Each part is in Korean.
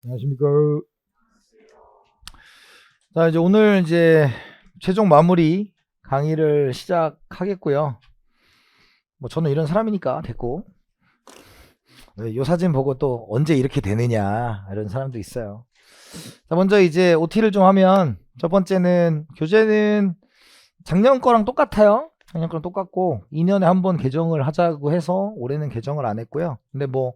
안녕하십니까. 자, 이제 오늘 이제 최종 마무리 강의를 시작하겠고요. 뭐 저는 이런 사람이니까 됐고, 요 사진 보고 또 언제 이렇게 되느냐 이런 사람도 있어요. 자, 먼저 이제 OT를 좀 하면, 첫 번째는 교재는 작년 거랑 똑같아요. 작년 거랑 똑같고 2년에 한 번 개정을 하자고 해서 올해는 개정을 안 했고요. 근데 뭐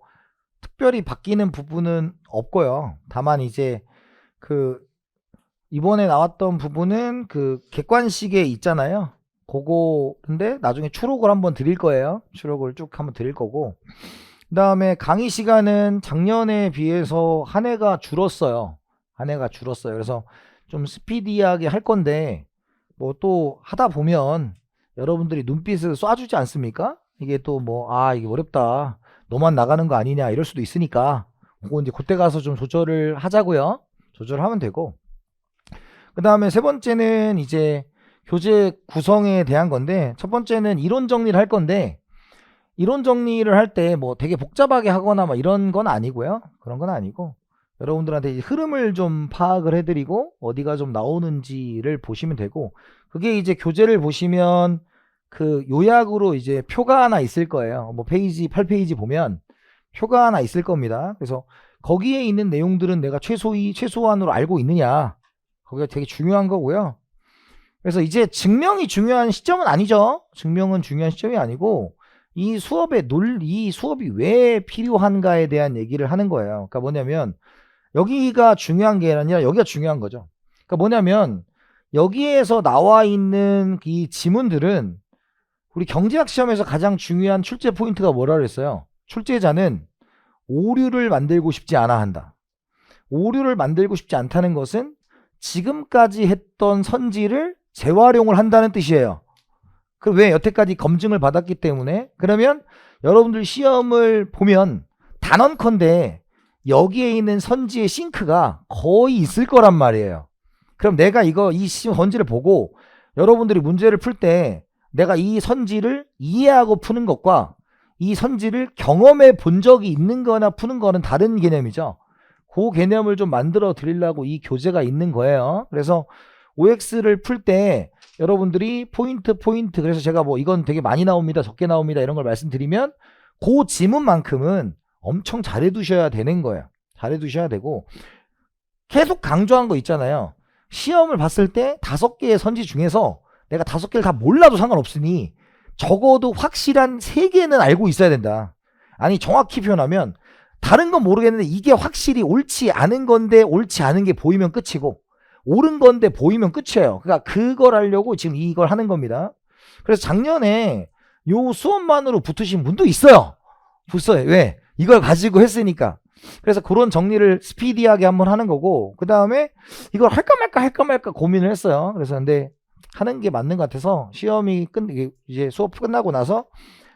특별히 바뀌는 부분은 없고요. 다만 이제 그 이번에 나왔던 부분은 그 객관식에 있잖아요. 그거 근데 나중에 추록을 한번 드릴 거예요. 추록을 쭉 한번 드릴 거고, 그 다음에 강의 시간은 작년에 비해서 한 해가 줄었어요. 한 해가 줄었어요. 그래서 좀 스피디하게 할 건데, 뭐 또 하다 보면 여러분들이 눈빛을 쏴주지 않습니까? 이게 또 뭐, 아, 이게 어렵다, 너만 나가는 거 아니냐 이럴 수도 있으니까, 그거 이제 그때 가서 좀 조절을 하자고요. 조절하면 되고, 그 다음에 세 번째는 이제 교재 구성에 대한 건데, 첫 번째는 이론 정리를 할 건데, 이론 정리를 할 때 뭐 되게 복잡하게 하거나 뭐 이런 건 아니고요. 그런 건 아니고, 여러분들한테 이제 흐름을 좀 파악을 해드리고 어디가 좀 나오는지를 보시면 되고, 그게 이제 교재를 보시면 그 요약으로 이제 표가 하나 있을 거예요. 뭐 페이지 8페이지 보면 표가 하나 있을 겁니다. 그래서 거기에 있는 내용들은 내가 최소한으로 알고 있느냐, 거기가 되게 중요한 거고요. 그래서 이제 증명이 중요한 시점은 아니죠. 증명은 중요한 시점이 아니고, 이 수업이 왜 필요한가에 대한 얘기를 하는 거예요. 그러니까 뭐냐면, 여기가 중요한 게 아니라 여기가 중요한 거죠. 그러니까 뭐냐면, 여기에서 나와 있는 이 지문들은 우리 경제학 시험에서 가장 중요한 출제 포인트가 뭐라 그랬어요? 출제자는 오류를 만들고 싶지 않아 한다. 오류를 만들고 싶지 않다는 것은 지금까지 했던 선지를 재활용을 한다는 뜻이에요. 그럼 왜? 여태까지 검증을 받았기 때문에. 그러면 여러분들 시험을 보면 단언컨대 여기에 있는 선지의 싱크가 거의 있을 거란 말이에요. 그럼 내가 이 선지를 보고 여러분들이 문제를 풀 때 내가 이 선지를 이해하고 푸는 것과 이 선지를 경험해 본 적이 있는 거나 푸는 거는 다른 개념이죠. 그 개념을 좀 만들어 드리려고 이 교재가 있는 거예요. 그래서 OX를 풀 때 여러분들이 포인트, 그래서 제가 뭐 이건 되게 많이 나옵니다, 적게 나옵니다, 이런 걸 말씀드리면 그 지문만큼은 엄청 잘해 두셔야 되는 거예요. 잘해 두셔야 되고, 계속 강조한 거 있잖아요. 시험을 봤을 때 5개의 선지 중에서 내가 5개를 다 몰라도 상관없으니 적어도 확실한 3개는 알고 있어야 된다. 아니, 정확히 표현하면 다른 건 모르겠는데 이게 확실히 옳지 않은 건데, 옳지 않은 게 보이면 끝이고 옳은 건데 보이면 끝이에요. 그러니까 그걸 하려고 지금 이걸 하는 겁니다. 그래서 작년에 요 수업만으로 붙으신 분도 있어요. 왜? 이걸 가지고 했으니까. 그래서 그런 정리를 스피디하게 한번 하는 거고, 그 다음에 이걸 할까 말까 고민을 했어요. 그래서 근데 하는 게 맞는 것 같아서 이제 수업 끝나고 나서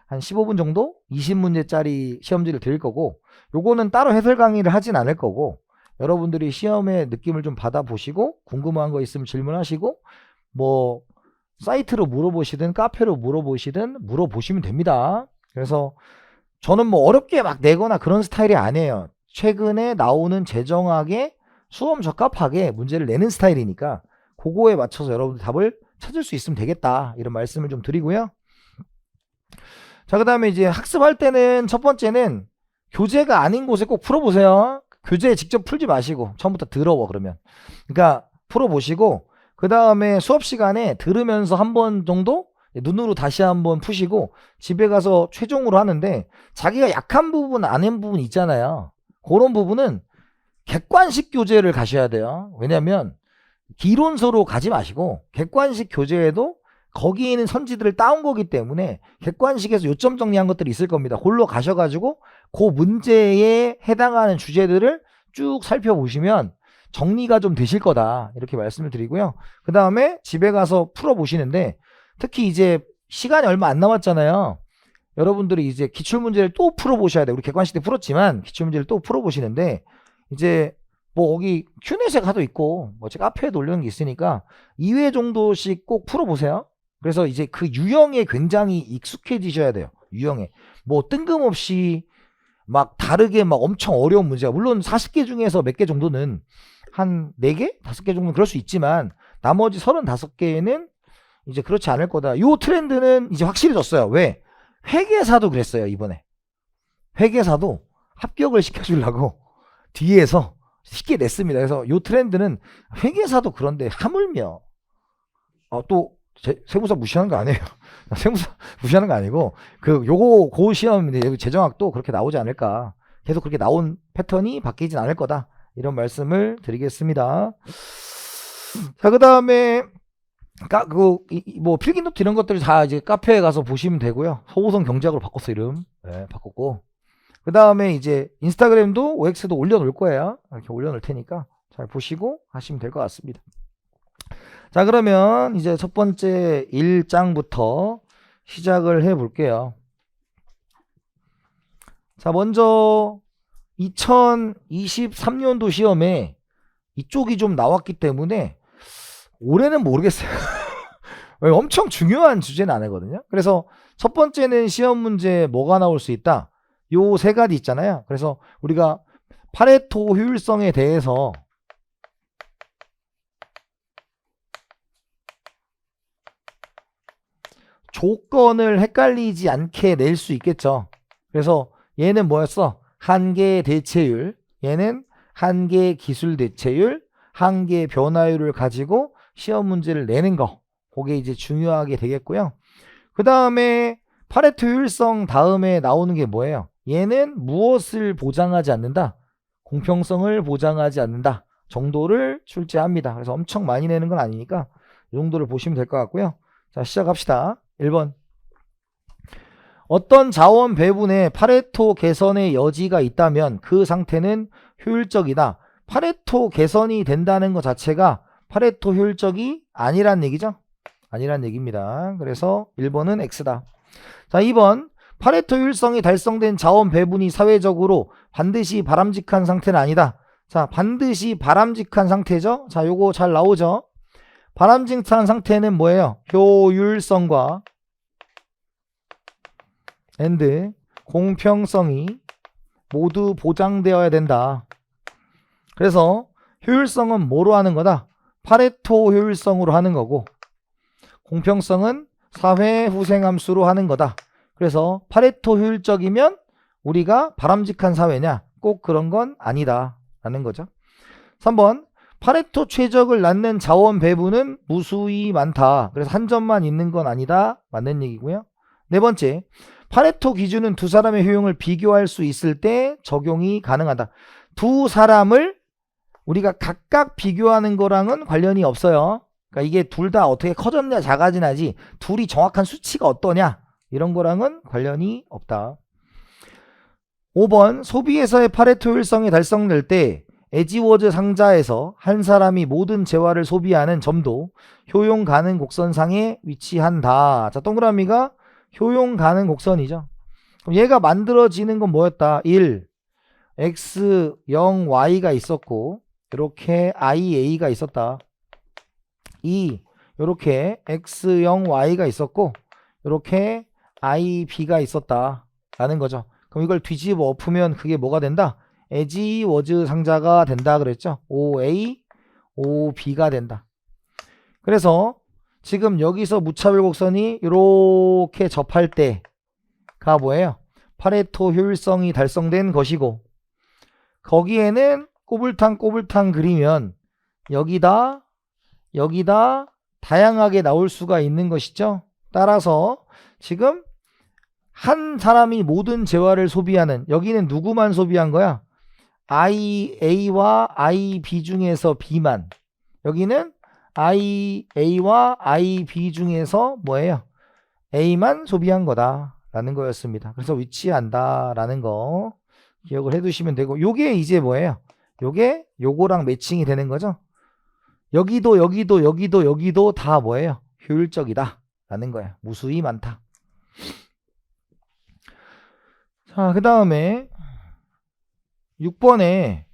한 15분 정도 20문제짜리 시험지를 드릴 거고, 요거는 따로 해설 강의를 하진 않을 거고, 여러분들이 시험의 느낌을 좀 받아보시고 궁금한 거 있으면 질문하시고, 뭐 사이트로 물어보시든 카페로 물어보시면 됩니다. 그래서 저는 뭐 어렵게 막 내거나 그런 스타일이 아니에요. 최근에 나오는 재정학에 수험 적합하게 문제를 내는 스타일이니까 그거에 맞춰서 여러분들 답을 찾을 수 있으면 되겠다, 이런 말씀을 좀 드리고요. 자, 그 다음에 이제 학습할 때는 첫 번째는 교재가 아닌 곳에 꼭 풀어보세요. 교재 직접 풀지 마시고 처음부터 들어워. 그러면 그러니까 풀어보시고, 그 다음에 수업 시간에 들으면서 한 번 정도 눈으로 다시 한번 푸시고 집에 가서 최종으로 하는데, 자기가 약한 부분, 아는 부분 있잖아요. 그런 부분은 객관식 교재를 가셔야 돼요. 왜냐면 기론서로 가지 마시고 객관식 교재에도 거기에 있는 선지들을 따온 거기 때문에 객관식에서 요점 정리한 것들이 있을 겁니다. 그걸로 가셔가지고 그 문제에 해당하는 주제들을 쭉 살펴보시면 정리가 좀 되실 거다, 이렇게 말씀을 드리고요. 그 다음에 집에 가서 풀어보시는데, 특히 이제 시간이 얼마 안 남았잖아요. 여러분들이 이제 기출문제를 또 풀어보셔야 돼요. 우리 객관식 때 풀었지만 기출문제를 또 풀어보시는데, 이제 뭐 여기 큐넷에 가도 있고 뭐 제가 카페에도 올려놓은 게 있으니까 2회 정도씩 꼭 풀어보세요. 그래서 이제 그 유형에 굉장히 익숙해지셔야 돼요. 유형에 뭐 뜬금없이 막 다르게 막 엄청 어려운 문제가, 물론 40개 중에서 몇 개 정도는 한 4개? 5개 정도는 그럴 수 있지만 나머지 35개는 이제 그렇지 않을 거다. 요 트렌드는 이제 확실해졌어요. 왜? 회계사도 그랬어요. 이번에 회계사도 합격을 시켜주려고 뒤에서 쉽게 냈습니다. 그래서 요 트렌드는 회계사도 그런데 하물며 또 세무사 무시하는 거 아니에요. 세무사 무시하는 거 아니고 요거 고 시험인데 재정학도 그렇게 나오지 않을까. 계속 그렇게 나온 패턴이 바뀌진 않을 거다. 이런 말씀을 드리겠습니다. 자, 그 다음에 뭐 필기노트 이런 것들 다 이제 카페에 가서 보시면 되고요. 서호선 경제학으로 바꿨어, 이름. 네, 바꿨고. 그 다음에 이제 인스타그램도 OX도 올려놓을 거예요. 이렇게 올려놓을 테니까 잘 보시고 하시면 될 것 같습니다. 자, 그러면 이제 첫 번째 1장부터 시작을 해 볼게요. 자, 먼저 2023년도 시험에 이쪽이 좀 나왔기 때문에 올해는 모르겠어요. 엄청 중요한 주제는 아니거든요. 그래서 첫 번째는 시험 문제 뭐가 나올 수 있다? 요 3가지 있잖아요. 그래서 우리가 파레토 효율성에 대해서 조건을 헷갈리지 않게 낼 수 있겠죠. 그래서 얘는 뭐였어? 한계 대체율, 얘는 한계 기술 대체율, 한계 변화율을 가지고 시험 문제를 내는 거, 그게 이제 중요하게 되겠고요. 그 다음에 파레토 효율성 다음에 나오는 게 뭐예요? 얘는 무엇을 보장하지 않는다? 공평성을 보장하지 않는다 정도를 출제합니다. 그래서 엄청 많이 내는 건 아니니까 이 정도를 보시면 될 것 같고요. 자, 시작합시다. 1번. 어떤 자원 배분에 파레토 개선의 여지가 있다면 그 상태는 효율적이다. 파레토 개선이 된다는 것 자체가 파레토 효율적이 아니란 얘기죠. 아니란 얘기입니다. 그래서 1번은 X다. 자, 2번. 파레토 효율성이 달성된 자원 배분이 사회적으로 반드시 바람직한 상태는 아니다. 자, 반드시 바람직한 상태죠. 자, 요거 잘 나오죠. 바람직한 상태는 뭐예요? 효율성과 공평성이 모두 보장되어야 된다. 그래서 효율성은 뭐로 하는 거다? 파레토 효율성으로 하는 거고, 공평성은 사회 후생함수로 하는 거다. 그래서 파레토 효율적이면 우리가 바람직한 사회냐? 꼭 그런 건 아니다 라는 거죠. 3번. 파레토 최적을 낳는 자원 배분은 무수히 많다. 그래서 한 점만 있는 건 아니다. 맞는 얘기고요. 4번째. 파레토 기준은 두 사람의 효용을 비교할 수 있을 때 적용이 가능하다. 두 사람을 우리가 각각 비교하는 거랑은 관련이 없어요. 그러니까 이게 둘 다 어떻게 커졌냐 작아지나지 둘이 정확한 수치가 어떠냐 이런 거랑은 관련이 없다. 5번. 소비에서의 파레토 효율성이 달성될 때 에지워즈 상자에서 한 사람이 모든 재화를 소비하는 점도 효용 가능 곡선상에 위치한다. 자, 동그라미가 효용 가능 곡선이죠. 그럼 얘가 만들어지는 건 뭐였다? 1. X, 0, Y가 있었고 이렇게 IA가 있었다. 2. 이렇게 X, 0, Y가 있었고 이렇게 IB가 있었다 라는 거죠. 그럼 이걸 뒤집어 엎으면 그게 뭐가 된다? 에지워즈 상자가 된다 그랬죠. OA, OB가 된다. 그래서 지금 여기서 무차별 곡선이 이렇게 접할 때가 뭐예요? 파레토 효율성이 달성된 것이고, 거기에는 꼬불탕 그리면 여기다 다양하게 나올 수가 있는 것이죠. 따라서 지금 한 사람이 모든 재화를 소비하는, 여기는 누구만 소비한 거야? IA와 IB 중에서 B만. 여기는 IA와 IB 중에서 뭐예요? A만 소비한 거다 라는 거였습니다. 그래서 위치한다 라는 거 기억을 해두시면 되고, 요게 이제 뭐예요? 요게 요거랑 매칭이 되는 거죠. 여기도 다 뭐예요? 효율적이다 라는 거예요. 무수히 많다. 자, 그 다음에 6번에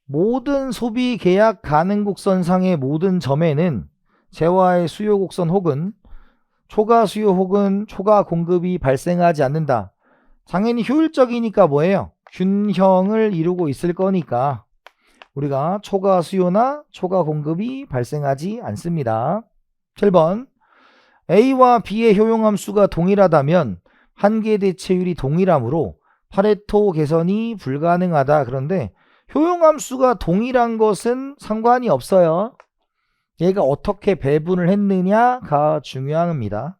모든 소비 계약 가능 곡선상의 모든 점에는 재화의 수요 곡선 혹은 초과 수요 혹은 초과 공급이 발생하지 않는다. 당연히 효율적이니까 뭐예요? 균형을 이루고 있을 거니까 우리가 초과 수요나 초과 공급이 발생하지 않습니다. 7번 A와 B의 효용함수가 동일하다면 한계 대체율이 동일하므로 파레토 개선이 불가능하다. 그런데 효용함수가 동일한 것은 상관이 없어요. 얘가 어떻게 배분을 했느냐가 중요합니다.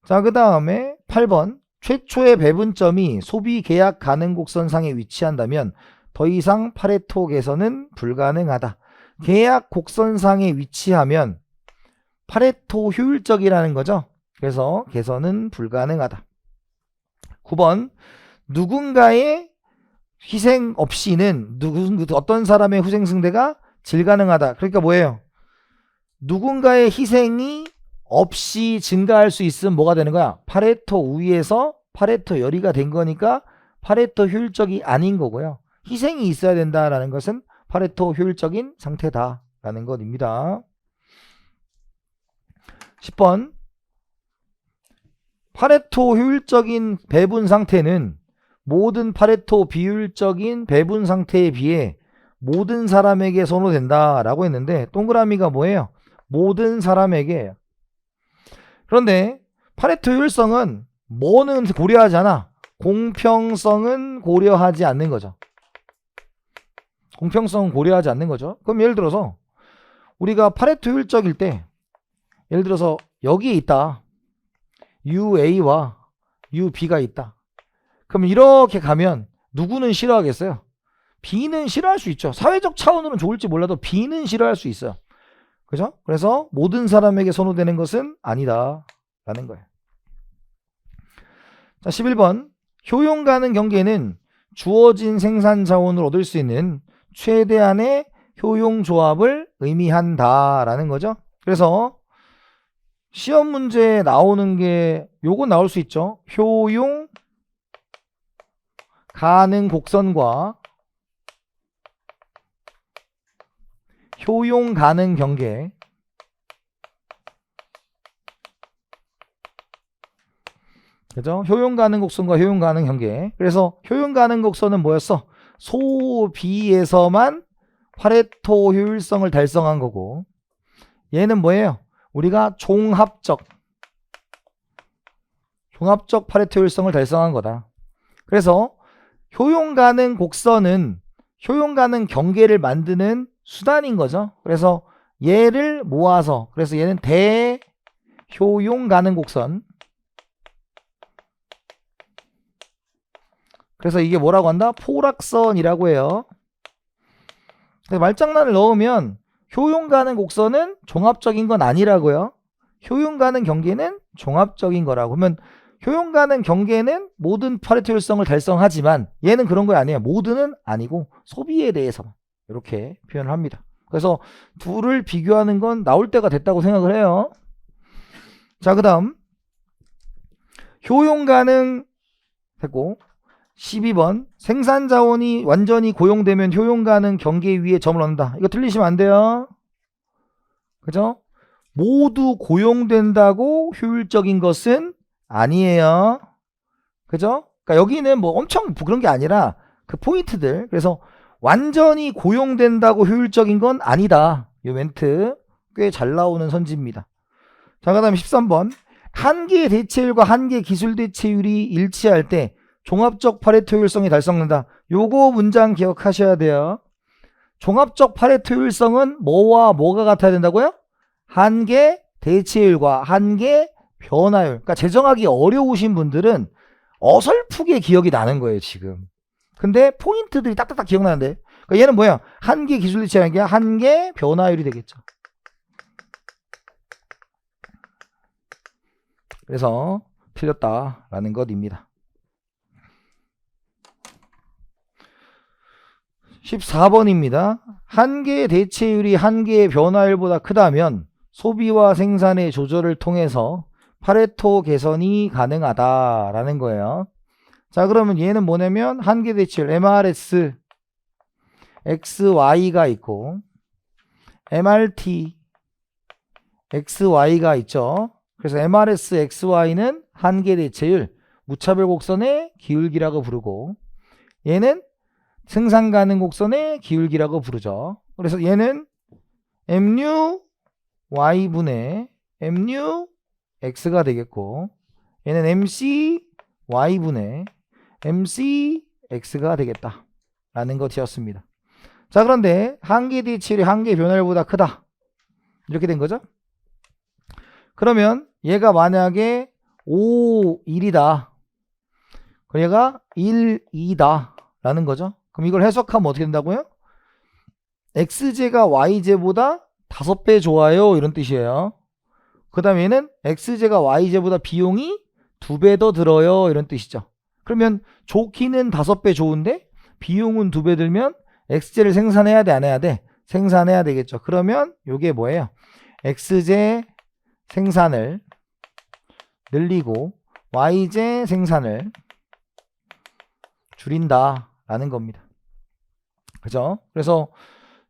자, 그 다음에 8번 최초의 배분점이 소비 계약 가능 곡선상에 위치한다면 더 이상 파레토 개선은 불가능하다. 계약 곡선상에 위치하면 파레토 효율적이라는 거죠. 그래서 개선은 불가능하다. 9번 누군가의 희생 없이는 어떤 사람의 후생승대가 질가능하다. 그러니까 뭐예요? 누군가의 희생이 없이 증가할 수 있으면 뭐가 되는 거야? 파레토 우위에서 파레토 열이가 된 거니까 파레토 효율적이 아닌 거고요. 희생이 있어야 된다라는 것은 파레토 효율적인 상태다라는 것입니다. 10번 파레토 효율적인 배분 상태는 모든 파레토 비효율적인 배분 상태에 비해 모든 사람에게 선호된다 라고 했는데 동그라미가 뭐예요? 모든 사람에게. 그런데 파레토 효율성은 뭐는 고려하지 않아? 공평성은 고려하지 않는 거죠. 공평성은 고려하지 않는 거죠. 그럼 예를 들어서 우리가 파레토 효율적일 때 예를 들어서 여기에 있다. UA와 UB가 있다. 그럼 이렇게 가면 누구는 싫어하겠어요? B는 싫어할 수 있죠. 사회적 차원으로는 좋을지 몰라도 B는 싫어할 수 있어요. 그죠? 그래서 모든 사람에게 선호되는 것은 아니다 라는 거예요. 자, 11번 효용 가능 경계는 주어진 생산 자원을 얻을 수 있는 최대한의 효용 조합을 의미한다 라는 거죠. 그래서 시험 문제에 나오는 게 요거 나올 수 있죠. 효용 가능 곡선과 효용 가능 경계. 그죠? 효용 가능 곡선과 효용 가능 경계. 그래서 효용 가능 곡선은 뭐였어? 소비에서만 파레토 효율성을 달성한 거고, 얘는 뭐예요? 우리가 종합적 파레토 효율성을 달성한 거다. 그래서 효용 가능 곡선은 효용 가능 경계를 만드는 수단인 거죠. 그래서 얘를 모아서, 그래서 얘는 대효용 가능 곡선. 그래서 이게 뭐라고 한다? 포락선이라고 해요. 말장난을 넣으면 효용 가능 곡선은 종합적인 건 아니라고요. 효용 가능 경계는 종합적인 거라고. 그러면 효용 가능 경계는 모든 파레토 효율성을 달성하지만 얘는 그런 거 아니에요. 모두는 아니고 소비에 대해서만 이렇게 표현을 합니다. 그래서 둘을 비교하는 건 나올 때가 됐다고 생각을 해요. 자, 그 다음 효용 가능 됐고, 12번 생산 자원이 완전히 고용되면 효용 가능 경계 위에 점을 넣는다. 이거 틀리시면 안 돼요. 그죠? 모두 고용된다고 효율적인 것은 아니에요. 그죠? 그러니까 여기는 뭐 엄청 그런 게 아니라 그 포인트들. 그래서 완전히 고용된다고 효율적인 건 아니다. 이 멘트 꽤 잘 나오는 선지입니다. 자, 그 다음에 13번 한계 대체율과 한계 기술 대체율이 일치할 때 종합적 파레토 효율성이 달성된다. 요거 문장 기억하셔야 돼요. 종합적 파레토 효율성은 뭐와 뭐가 같아야 된다고요? 한계 대체율과 한계 변화율. 그러니까 재정하기 어려우신 분들은 어설프게 기억이 나는 거예요, 지금. 근데 포인트들이 딱딱딱 기억나는데. 그러니까 얘는 뭐야? 한계 기술 대체율이 아니라 한계 변화율이 되겠죠. 그래서 틀렸다라는 것입니다. 14번입니다. 한계 대체율이 한계 변화율보다 크다면 소비와 생산의 조절을 통해서 파레토 개선이 가능하다라는 거예요. 자, 그러면 얘는 뭐냐면 한계 대체율 MRS XY가 있고 MRT XY가 있죠. 그래서 MRS XY는 한계 대체율 무차별 곡선의 기울기라고 부르고, 얘는 생산 가능 곡선의 기울기라고 부르죠. 그래서 얘는 mu y분의 mu x가 되겠고, 얘는 mc y분의 mc x가 되겠다 라는 거 되었습니다. 자, 그런데 한계 대치율이 한계 변화율보다 크다, 이렇게 된 거죠. 그러면 얘가 만약에 5, 1이다, 얘가 1, 2다 라는 거죠. 그럼 이걸 해석하면 어떻게 된다고요? x제가 y제보다 5배 좋아요, 이런 뜻이에요. 그 다음에 얘는 x제가 y제보다 비용이 2배 더 들어요, 이런 뜻이죠. 그러면 좋기는 5배 좋은데 비용은 2배 들면 x제를 생산해야 돼, 안 해야 돼? 생산해야 되겠죠. 그러면 이게 뭐예요? x제 생산을 늘리고 y제 생산을 줄인다 라는 겁니다. 그죠? 그래서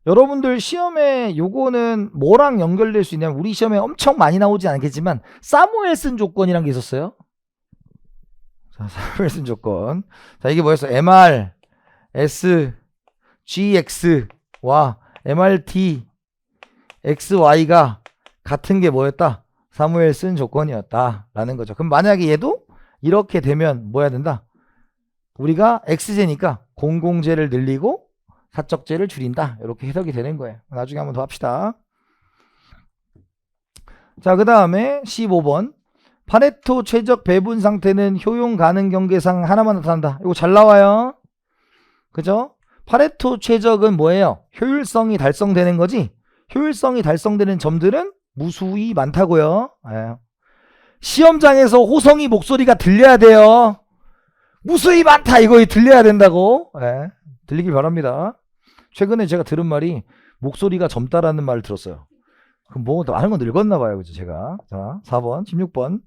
여러분들 시험에 요거는 뭐랑 연결될 수 있냐면, 우리 시험에 엄청 많이 나오지 않겠지만 사무엘슨 조건이란 게 있었어요. 자, 사무엘슨 조건. 자, 이게 뭐였어? MR, S, GX와 MRT, XY가 같은 게 뭐였다? 사무엘슨 조건이었다 라는 거죠. 그럼 만약에 얘도 이렇게 되면 뭐 해야 된다? 우리가 X제니까 공공제를 늘리고 사적제를 줄인다, 이렇게 해석이 되는 거예요. 나중에 한번 더 합시다. 자, 그 다음에 15번. 파레토 최적 배분 상태는 효용 가능 경계상 하나만 나타난다. 이거 잘 나와요. 그죠? 파레토 최적은 뭐예요? 효율성이 달성되는 거지. 효율성이 달성되는 점들은 무수히 많다고요. 예. 시험장에서 호성이 목소리가 들려야 돼요. 무수히 많다, 이거 들려야 된다고. 예. 들리길 바랍니다. 최근에 제가 들은 말이 목소리가 젊다라는 말을 들었어요. 그럼 뭐 아는 건 늙었나 봐요, 그죠, 제가. 자, 4번, 16번.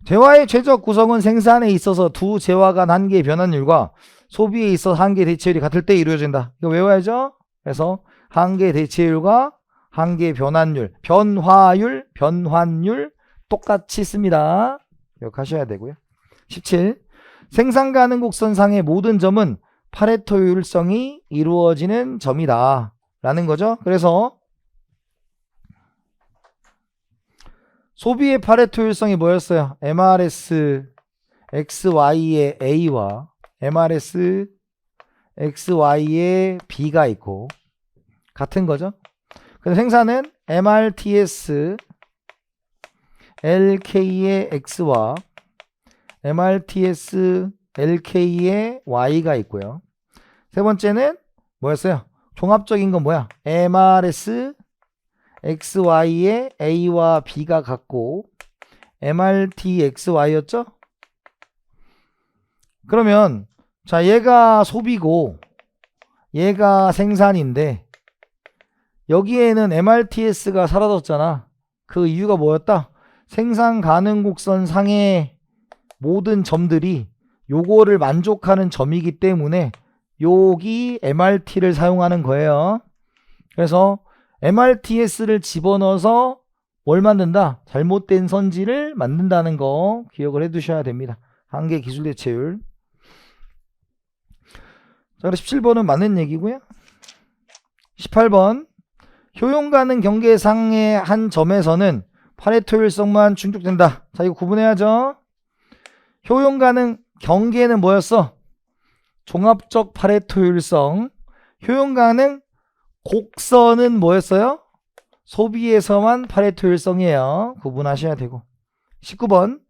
재화의 최적 구성은 생산에 있어서 두 재화 간 한계의 변환율과 소비에 있어 한계 대체율이 같을 때 이루어진다. 이거 외워야죠. 그래서 한계 대체율과 한계 변환율, 변화율, 변환율 똑같이 씁니다. 기억하셔야 되고요. 17. 생산 가능 곡선상의 모든 점은 파레토 효율성이 이루어지는 점이다 라는 거죠. 그래서 소비의 파레토 효율성이 뭐였어요? MRS XY의 A와 MRS XY의 B가 있고 같은 거죠. 그래서 생산은 MRTS LK의 X와 MRTS LK의 Y가 있고요. 세 번째는 뭐였어요? 종합적인 건 뭐야? MRS XY의 A와 B가 같고 MRTXY였죠? 그러면 자, 얘가 소비고 얘가 생산인데 여기에는 MRTS가 사라졌잖아. 그 이유가 뭐였다? 생산 가능 곡선 상의 모든 점들이 요거를 만족하는 점이기 때문에 여기 MRT를 사용하는 거예요. 그래서 MRTS를 집어넣어서 뭘 만든다? 잘못된 선지를 만든다는 거 기억을 해 두셔야 됩니다. 한계 기술 대체율. 자, 그럼 17번은 맞는 얘기고요. 18번. 효용 가능 경계상의 한 점에서는 파레토 효율성만 충족된다. 자, 이거 구분해야죠. 효용 가능 경계는 뭐였어? 종합적 파레토 효율성. 효용 가능 곡선은 뭐였어요? 소비에서만 파레토 효율성이에요. 구분하셔야 되고. 19번.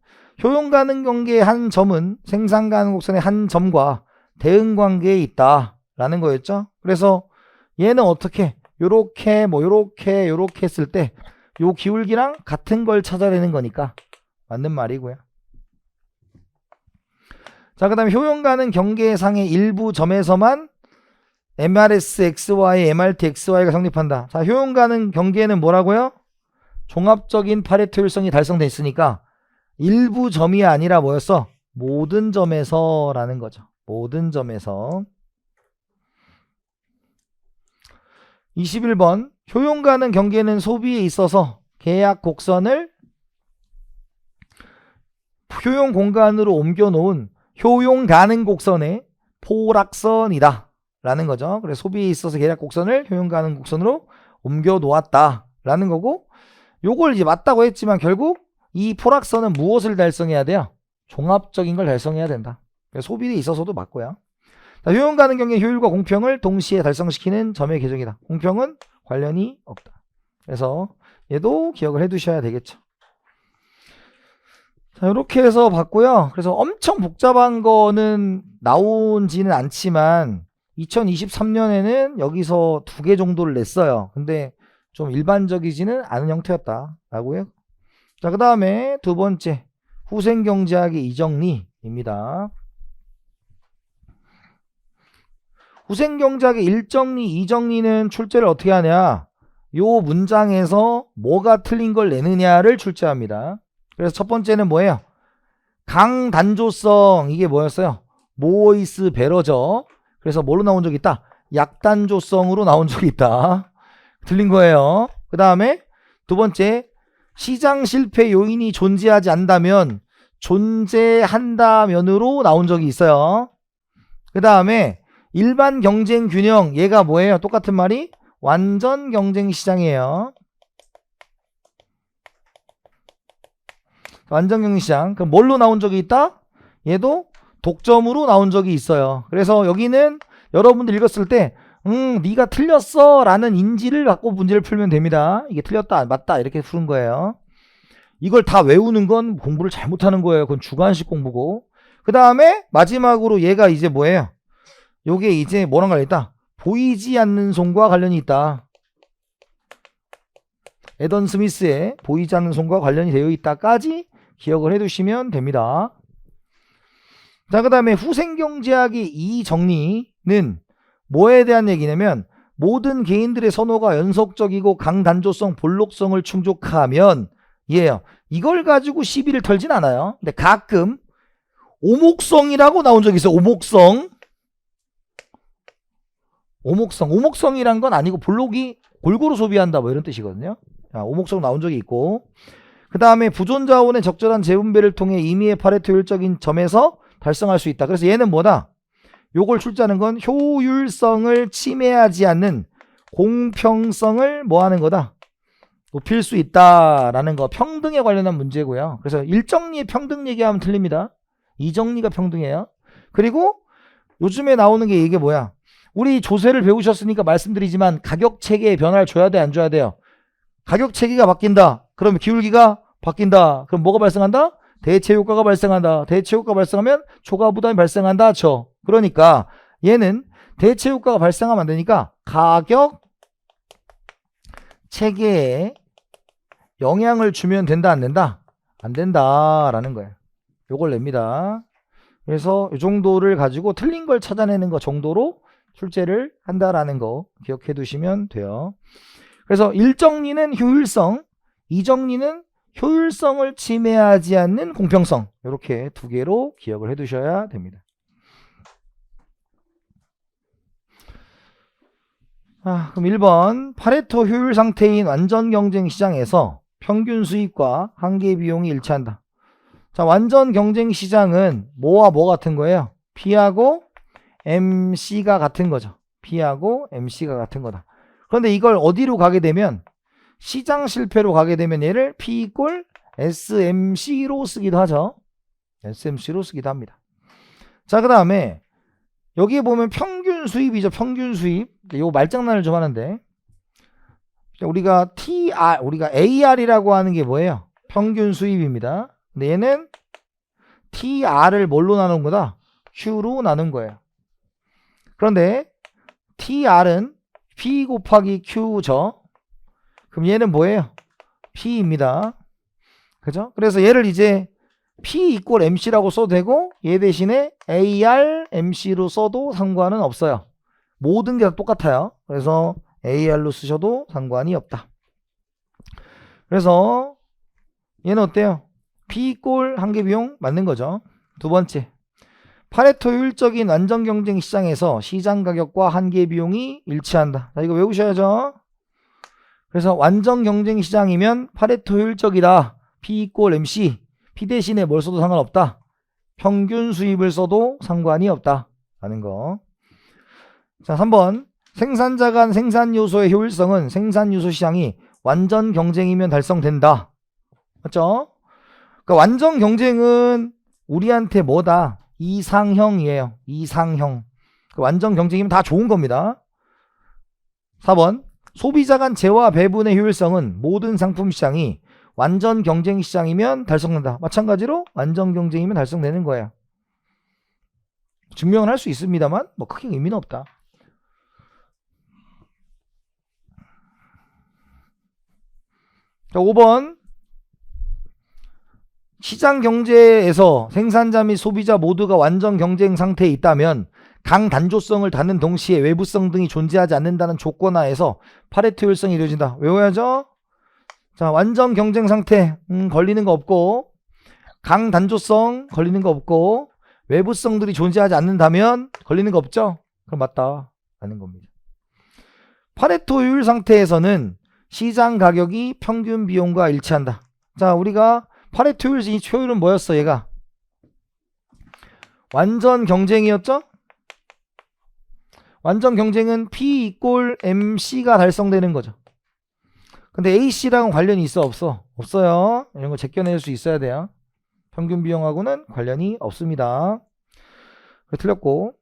효용 가능 경계의 한 점은 생산 가능 곡선의 한 점과 대응 관계에 있다 라는 거였죠. 그래서 얘는 어떻게 요렇게 요렇게 했을 때 요 기울기랑 같은 걸 찾아내는 거니까 맞는 말이고요. 자, 그 다음에 효용 가능 경계상의 일부 점에서만 MRS XY, MRT XY가 성립한다. 자, 효용 가능 경계는 뭐라고요? 종합적인 파레토 효율성이 달성돼 있으니까 일부 점이 아니라 뭐였어? 모든 점에서 라는 거죠. 모든 점에서. 21번. 효용 가능 경계는 소비에 있어서 계약 곡선을 효용 공간으로 옮겨 놓은 효용 가능 곡선에 포락선이다 라는 거죠. 그래서 소비에 있어서 계략 곡선을 효용 가능 곡선으로 옮겨 놓았다 라는 거고, 요걸 이제 맞다고 했지만 결국 이 포락선은 무엇을 달성해야 돼요? 종합적인 걸 달성해야 된다. 소비에 있어서도 맞고요. 효용 가능 경계 효율과 공평을 동시에 달성시키는 점의 계정이다. 공평은 관련이 없다. 그래서 얘도 기억을 해 두셔야 되겠죠. 자, 이렇게 해서 봤고요. 그래서 엄청 복잡한 거는 나오지는 않지만 2023년에는 여기서 2개 정도를 냈어요. 근데 좀 일반적이지는 않은 형태였다라고요. 자, 그 다음에 두 번째 후생경제학의 이정리입니다. 후생경제학의 1정리, 2정리는 출제를 어떻게 하냐, 요 문장에서 뭐가 틀린 걸 내느냐를 출제합니다. 그래서 첫 번째는 뭐예요? 강단조성, 이게 뭐였어요? 모이스 베러죠. 그래서 뭘로 나온 적이 있다? 약단조성으로 나온 적이 있다. 틀린 거예요. 그 다음에 두 번째, 시장 실패 요인이 존재하지 않다면 존재한다면으로 나온 적이 있어요. 그 다음에 일반 경쟁 균형, 얘가 뭐예요? 똑같은 말이 완전 경쟁 시장이에요. 완전 경쟁 시장. 그럼 뭘로 나온 적이 있다? 얘도 독점으로 나온 적이 있어요. 그래서 여기는 여러분들 읽었을 때 네가 틀렸어 라는 인지를 갖고 문제를 풀면 됩니다. 이게 틀렸다 맞다 이렇게 푸는 거예요. 이걸 다 외우는 건 공부를 잘못하는 거예요. 그건 주관식 공부고. 그 다음에 마지막으로 얘가 이제 뭐예요? 요게 이제 뭐랑 관련이 있다? 보이지 않는 손과 관련이 있다. 에던 스미스의 보이지 않는 손과 관련이 되어 있다까지 기억을 해두시면 됩니다. 자, 그 다음에 후생경제학의 이 정리는 뭐에 대한 얘기냐면, 모든 개인들의 선호가 연속적이고 강단조성, 볼록성을 충족하면 얘예요. 이걸 가지고 시비를 털진 않아요. 근데 가끔 오목성이라고 나온 적이 있어요. 오목성이란 건 아니고 볼록이 골고루 소비한다 뭐 이런 뜻이거든요. 자, 오목성 나온 적이 있고, 그 다음에 부존자원의 적절한 재분배를 통해 임의의 파레토 효율적인 점에서 달성할 수 있다. 그래서 얘는 뭐다? 요걸 출제하는 건 효율성을 침해하지 않는 공평성을 뭐 하는 거다? 높일 수 있다라는 거, 평등에 관련한 문제고요. 그래서 1정리의 평등 얘기하면 틀립니다. 2정리가 평등이에요. 그리고 요즘에 나오는 게 이게 뭐야? 우리 조세를 배우셨으니까 말씀드리지만 가격 체계에 변화를 줘야 돼, 안 줘야 돼요? 가격 체계가 바뀐다. 그러면 기울기가 바뀐다. 그럼 뭐가 발생한다? 대체 효과가 발생한다. 대체 효과가 발생하면 초과 부담이 발생한다. 그러니까 얘는 대체 효과가 발생하면 안 되니까 가격 체계에 영향을 주면 된다, 안 된다? 안 된다라는 거예요. 요걸 냅니다. 그래서 이 정도를 가지고 틀린 걸 찾아내는 거 정도로 출제를 한다라는 거 기억해 두시면 돼요. 그래서 1정리는 효율성, 2정리는 효율성을 침해하지 않는 공평성, 이렇게 두 개로 기억을 해 두셔야 됩니다. 그럼 1번, 파레토 효율 상태인 완전 경쟁 시장에서 평균 수입과 한계 비용이 일치한다. 자, 완전 경쟁 시장은 뭐와 뭐 같은 거예요? P하고 MC가 같은 거죠. P하고 MC가 같은 거다. 그런데 이걸 어디로 가게 되면, 시장 실패로 가게 되면 얘를 P 이꼴 SMC로 쓰기도 하죠. SMC로 쓰기도 합니다. 자, 그 다음에 여기에 보면 평균 수입이죠. 평균 수입. 요 말장난을 좀 하는데, 우리가 AR이라고 하는 게 뭐예요? 평균 수입입니다. 근데 얘는 TR을 뭘로 나눈 거다? Q로 나눈 거예요. 그런데 TR은 P 곱하기 Q죠. 그럼 얘는 뭐예요? P입니다. 그죠? 그래서 얘를 이제 P 이꼴 MC라고 써도 되고, 얘 대신에 AR, MC로 써도 상관은 없어요. 모든 게 다 똑같아요. 그래서 AR로 쓰셔도 상관이 없다. 그래서 얘는 어때요? P 이꼴 한계 비용 맞는 거죠. 두 번째, 파레토 효율적인 완전 경쟁 시장에서 시장 가격과 한계 비용이 일치한다. 자, 이거 외우셔야죠. 그래서 완전 경쟁 시장이면 파레토 효율적이다. P 이꼴 MC. P 대신에 뭘 써도 상관없다. 평균 수입을 써도 상관이 없다 라는 거. 자, 3번. 생산자 간 생산 요소의 효율성은 생산 요소 시장이 완전 경쟁이면 달성된다. 맞죠? 그러니까 완전 경쟁은 우리한테 뭐다? 이상형이에요. 이상형. 완전 경쟁이면 다 좋은 겁니다. 4번. 소비자 간 재화 배분의 효율성은 모든 상품 시장이 완전 경쟁 시장이면 달성된다. 마찬가지로 완전 경쟁이면 달성되는 거예요. 증명은 할 수 있습니다만 뭐 크게 의미는 없다. 자, 5번. 시장 경제에서 생산자 및 소비자 모두가 완전 경쟁 상태에 있다면 강단조성을 닫는 동시에 외부성 등이 존재하지 않는다는 조건하에서 파레토 효율성이 이루어진다. 외워야죠. 자, 완전 경쟁 상태 걸리는 거 없고, 강단조성 걸리는 거 없고, 외부성들이 존재하지 않는다면 걸리는 거 없죠. 그럼 맞다 라는 겁니다. 파레토 효율 상태에서는 시장 가격이 평균 비용과 일치한다. 자, 우리가 파레토 효율은 뭐였어? 얘가 완전 경쟁이었죠? 완전 경쟁은 P 이꼴 MC가 달성되는 거죠. 근데 AC랑은 관련이 있어? 없어? 없어요. 이런 거 제껴낼 수 있어야 돼요. 평균 비용하고는 관련이 없습니다. 틀렸고.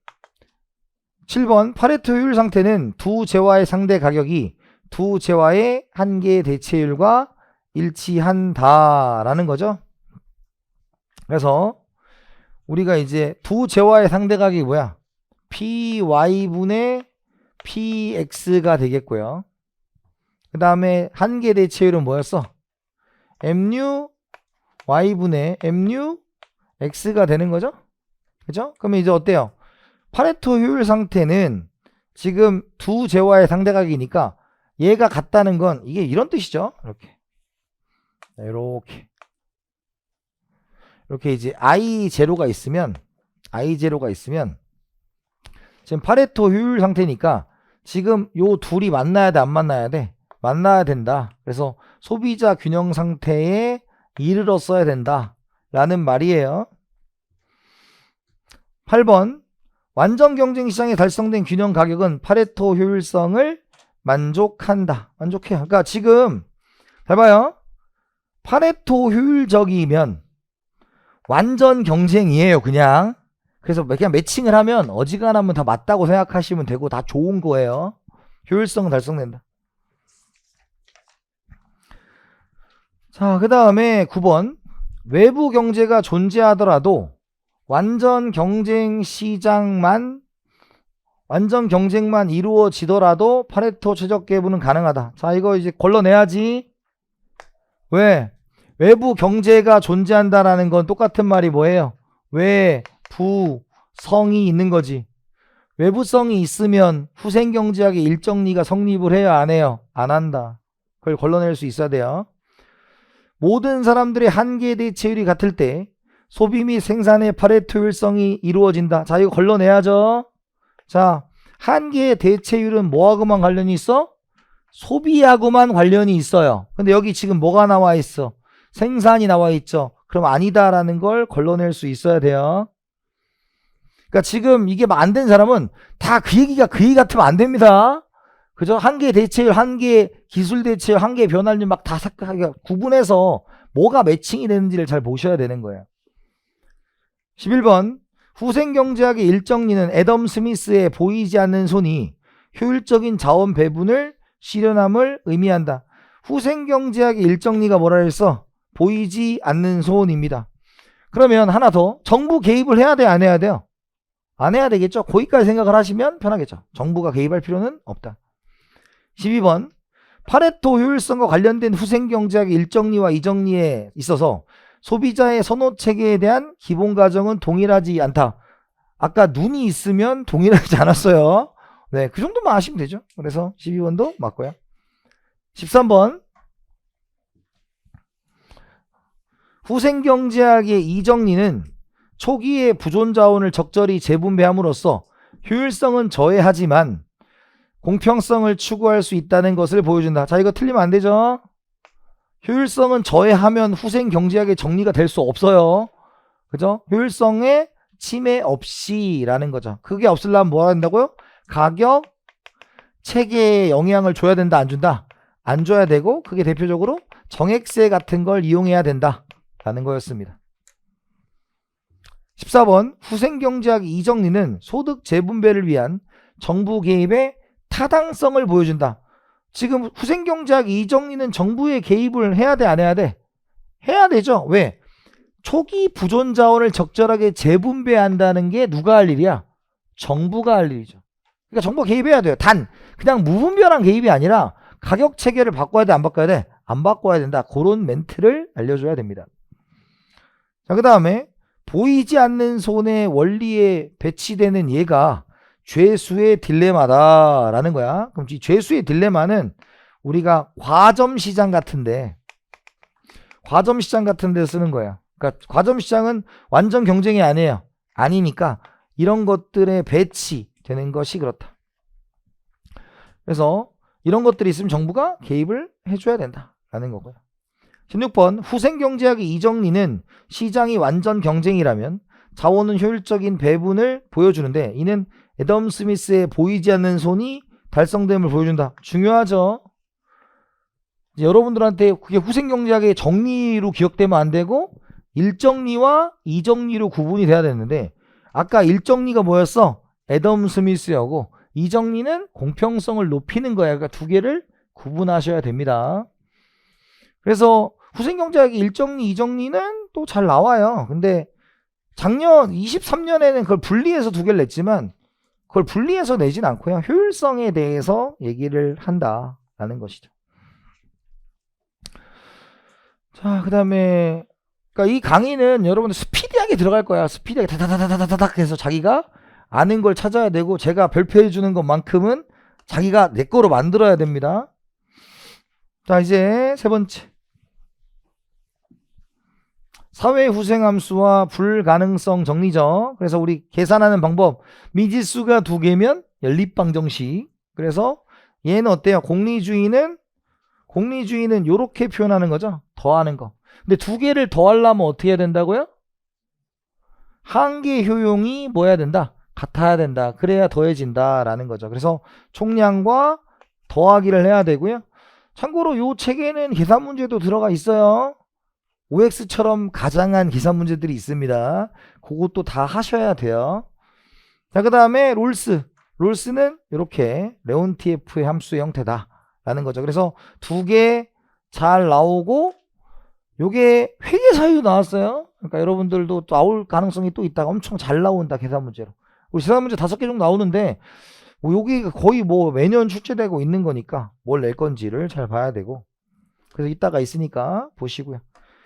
7번. 파레토 효율 상태는 두 재화의 상대 가격이 두 재화의 한계 대체율과 일치한다라는 거죠. 그래서 우리가 이제 두 재화의 상대 가격이 뭐야? PY분의 PX가 되겠고요. 그 다음에 한계 대체율은 뭐였어? MU Y분의 MU X가 되는 거죠? 그죠? 그러면 이제 어때요? 파레토 효율 상태는 지금 두 재화의 상대 가격이니까 얘가 같다는 건 이게 이런 뜻이죠. 이렇게 이제 I0가 있으면 지금 파레토 효율 상태니까 지금 요 둘이 만나야 돼, 안 만나야 돼? 만나야 된다. 그래서 소비자 균형 상태에 이르렀어야 된다 라는 말이에요. 8번. 완전 경쟁 시장에 달성된 균형 가격은 파레토 효율성을 만족한다. 만족해요. 그러니까 지금 잘 봐요. 파레토 효율적이면 완전 경쟁이에요. 그냥. 그래서 그냥 매칭을 하면 어지간하면 다 맞다고 생각하시면 되고 다 좋은 거예요. 효율성은 달성된다. 자, 그 다음에 9번. 외부 경제가 존재하더라도 완전 경쟁만 이루어지더라도 파레토 최적 계분은 가능하다. 자, 이거 이제 걸러내야지. 왜? 외부 경제가 존재한다라는 건 똑같은 말이 뭐예요? 외부성이 있는 거지. 외부성이 있으면 후생 경제학의 일정리가 성립을 해요, 안 해요? 안 한다. 그걸 걸러낼 수 있어야 돼요. 모든 사람들의 한계 대체율이 같을 때 소비 및 생산의 파레토 효율성이 이루어진다. 자, 이거 걸러내야죠. 자, 한계의 대체율은 뭐하고만 관련이 있어? 소비하고만 관련이 있어요. 근데 여기 지금 뭐가 나와 있어? 생산이 나와 있죠. 그럼 아니다라는 걸 걸러낼 수 있어야 돼요. 그러니까 지금 이게 안 된 사람은 다 그 얘기 같으면 안 됩니다. 그죠? 한계 대체율, 한계 기술 대체율, 한계 변환율 막 다 구분해서 뭐가 매칭이 되는지를 잘 보셔야 되는 거예요. 11번. 후생경제학의 일정리는 애덤 스미스의 보이지 않는 손이 효율적인 자원 배분을 실현함을 의미한다. 후생경제학의 일정리가 뭐라 했어? 보이지 않는 손입니다. 그러면 하나 더. 정부 개입을 해야 돼, 안 해야 돼요? 안 해야 되겠죠? 거기까지 생각을 하시면 편하겠죠. 정부가 개입할 필요는 없다. 12번. 파레토 효율성과 관련된 후생경제학의 일정리와 이정리에 있어서 소비자의 선호 체계에 대한 기본 가정은 동일하지 않다. 아까 눈이 있으면 동일하지 않았어요. 네, 그 정도만 아시면 되죠. 그래서 12번도 맞고요. 13번. 후생경제학의 이정리는 초기에 부존 자원을 적절히 재분배함으로써 효율성은 저해하지만 공평성을 추구할 수 있다는 것을 보여준다. 자, 이거 틀리면 안 되죠. 효율성은 저해하면 후생경제학의 정리가 될 수 없어요. 그죠? 효율성의 침해 없이라는 거죠. 그게 없으려면 뭐 해야 된다고요? 가격 체계에 영향을 줘야 된다, 안 준다? 안 줘야 되고, 그게 대표적으로 정액세 같은 걸 이용해야 된다 라는 거였습니다. 14번 후생경제학 이정리는 소득 재분배를 위한 정부 개입의 타당성을 보여준다. 지금 후생경제학 이정리는 정부의 개입을 해야 돼, 안 해야 돼? 해야 되죠. 왜? 초기 부존 자원을 적절하게 재분배한다는 게 누가 할 일이야? 정부가 할 일이죠. 그러니까 정부가 개입해야 돼요. 단 그냥 무분별한 개입이 아니라 가격 체계를 바꿔야 돼, 안 바꿔야 돼? 안 바꿔야 된다. 그런 멘트를 알려줘야 됩니다. 자, 그 다음에 보이지 않는 손의 원리에 배치되는 얘가 죄수의 딜레마다라는 거야. 그럼 이 죄수의 딜레마는 우리가 과점시장 같은데 쓰는 거예요. 그러니까 과점시장은 완전 경쟁이 아니에요. 아니니까 이런 것들에 배치되는 것이 그렇다. 그래서 이런 것들이 있으면 정부가 개입을 해줘야 된다라는 거고요. 16번 후생경제학의 이정리는 시장이 완전 경쟁이라면 자원은 효율적인 배분을 보여주는데 이는 애덤 스미스의 보이지 않는 손이 달성됨을 보여준다. 중요하죠. 여러분들한테 그게 후생경제학의 정리로 기억되면 안 되고 일정리와 이정리로 구분이 돼야 되는데 아까 일정리가 뭐였어? 애덤 스미스하고 이정리는 공평성을 높이는 거야. 그러니까 두 개를 구분하셔야 됩니다. 그래서 후생경제학의 일정리, 이정리는 또 잘 나와요. 근데 작년 23년에는 그걸 분리해서 두 개를 냈지만 그걸 분리해서 내진 않고요. 효율성에 대해서 얘기를 한다라는 것이죠. 자, 그 다음에 그러니까 이 강의는 여러분들 스피디하게 들어갈 거야. 스피디하게 다다다다다닥 해서 자기가 아는 걸 찾아야 되고 제가 별표해 주는 것만큼은 자기가 내 거로 만들어야 됩니다. 자, 이제 세 번째. 사회후생함수와 불가능성 정리죠. 그래서 우리 계산하는 방법 미지수가 두 개면 연립방정식. 그래서 얘는 어때요? 공리주의는 이렇게 표현하는 거죠. 더하는 거. 근데 두 개를 더하려면 어떻게 해야 된다고요? 한계 효용이 뭐 해야 된다? 같아야 된다. 그래야 더해진다라는 거죠. 그래서 총량과 더하기를 해야 되고요. 참고로 이 책에는 계산 문제도 들어가 있어요. OX처럼 가장한 계산 문제들이 있습니다. 그것도 다 하셔야 돼요. 자, 그 다음에 롤스는 이렇게 레온티에프의 함수의 형태다라는 거죠. 그래서 두 개 잘 나오고 요게 회계 사유도 나왔어요. 그러니까 여러분들도 또 나올 가능성이 또 있다가 엄청 잘 나온다. 계산 문제로. 우리 계산 문제 5개 정도 나오는데 여기 거의 뭐 매년 출제되고 있는 거니까 뭘 낼 건지를 잘 봐야 되고 그래서 이따가 있으니까 보시고요.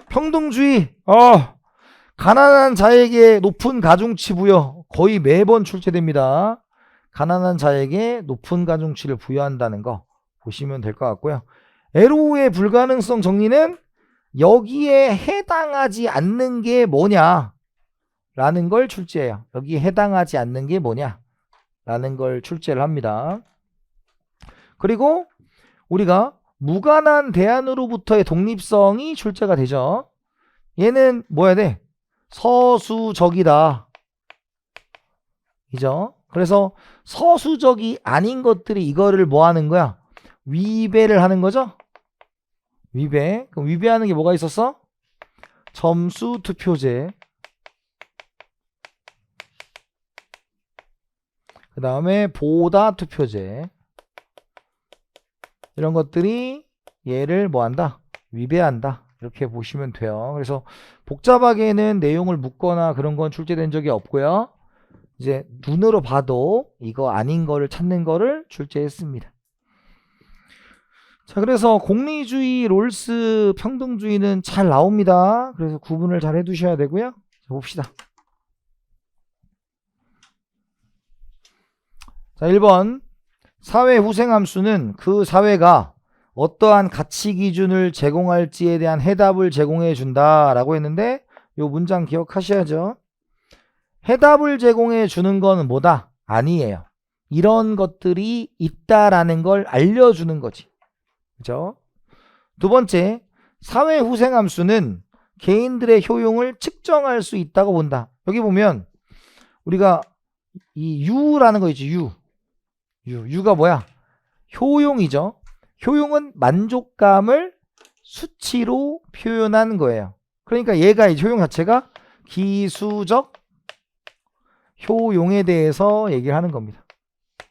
평등주의 가난한 자에게 높은 가중치 부여 거의 매번 출제됩니다. 가난한 자에게 높은 가중치를 부여한다는 거 보시면 될 것 같고요. LO의 불가능성 정리는 여기에 해당하지 않는 게 뭐냐 라는 걸 출제해요. 여기에 해당하지 않는 게 뭐냐 라는 걸 출제를 합니다. 그리고 우리가 무관한 대안으로부터의 독립성이 출제가 되죠. 얘는 뭐 해야 돼? 서수적이다. 이죠? 그래서 서수적이 아닌 것들이 이거를 뭐 하는 거야? 위배를 하는 거죠? 위배. 그럼 위배하는 게 뭐가 있었어? 점수 투표제. 그 다음에 보다 투표제. 이런 것들이 얘를 뭐 한다? 위배한다. 이렇게 보시면 돼요. 그래서 복잡하게는 내용을 묻거나 그런 건 출제된 적이 없고요. 이제 눈으로 봐도 이거 아닌 거를 찾는 거를 출제했습니다. 자, 그래서 공리주의, 롤스, 평등주의는 잘 나옵니다. 그래서 구분을 잘 해두셔야 되고요. 자, 봅시다. 자, 1번 사회후생함수는 그 사회가 어떠한 가치 기준을 제공할지에 대한 해답을 제공해 준다라고 했는데 이 문장 기억하셔야죠. 해답을 제공해 주는 건 뭐다? 아니에요. 이런 것들이 있다라는 걸 알려주는 거지. 그죠? 두 번째, 사회후생함수는 개인들의 효용을 측정할 수 있다고 본다. 여기 보면 우리가 이 U라는 거 있지, U가 뭐야? 효용이죠. 효용은 만족감을 수치로 표현한 거예요. 그러니까 얘가 이 효용 자체가 기수적 효용에 대해서 얘기를 하는 겁니다.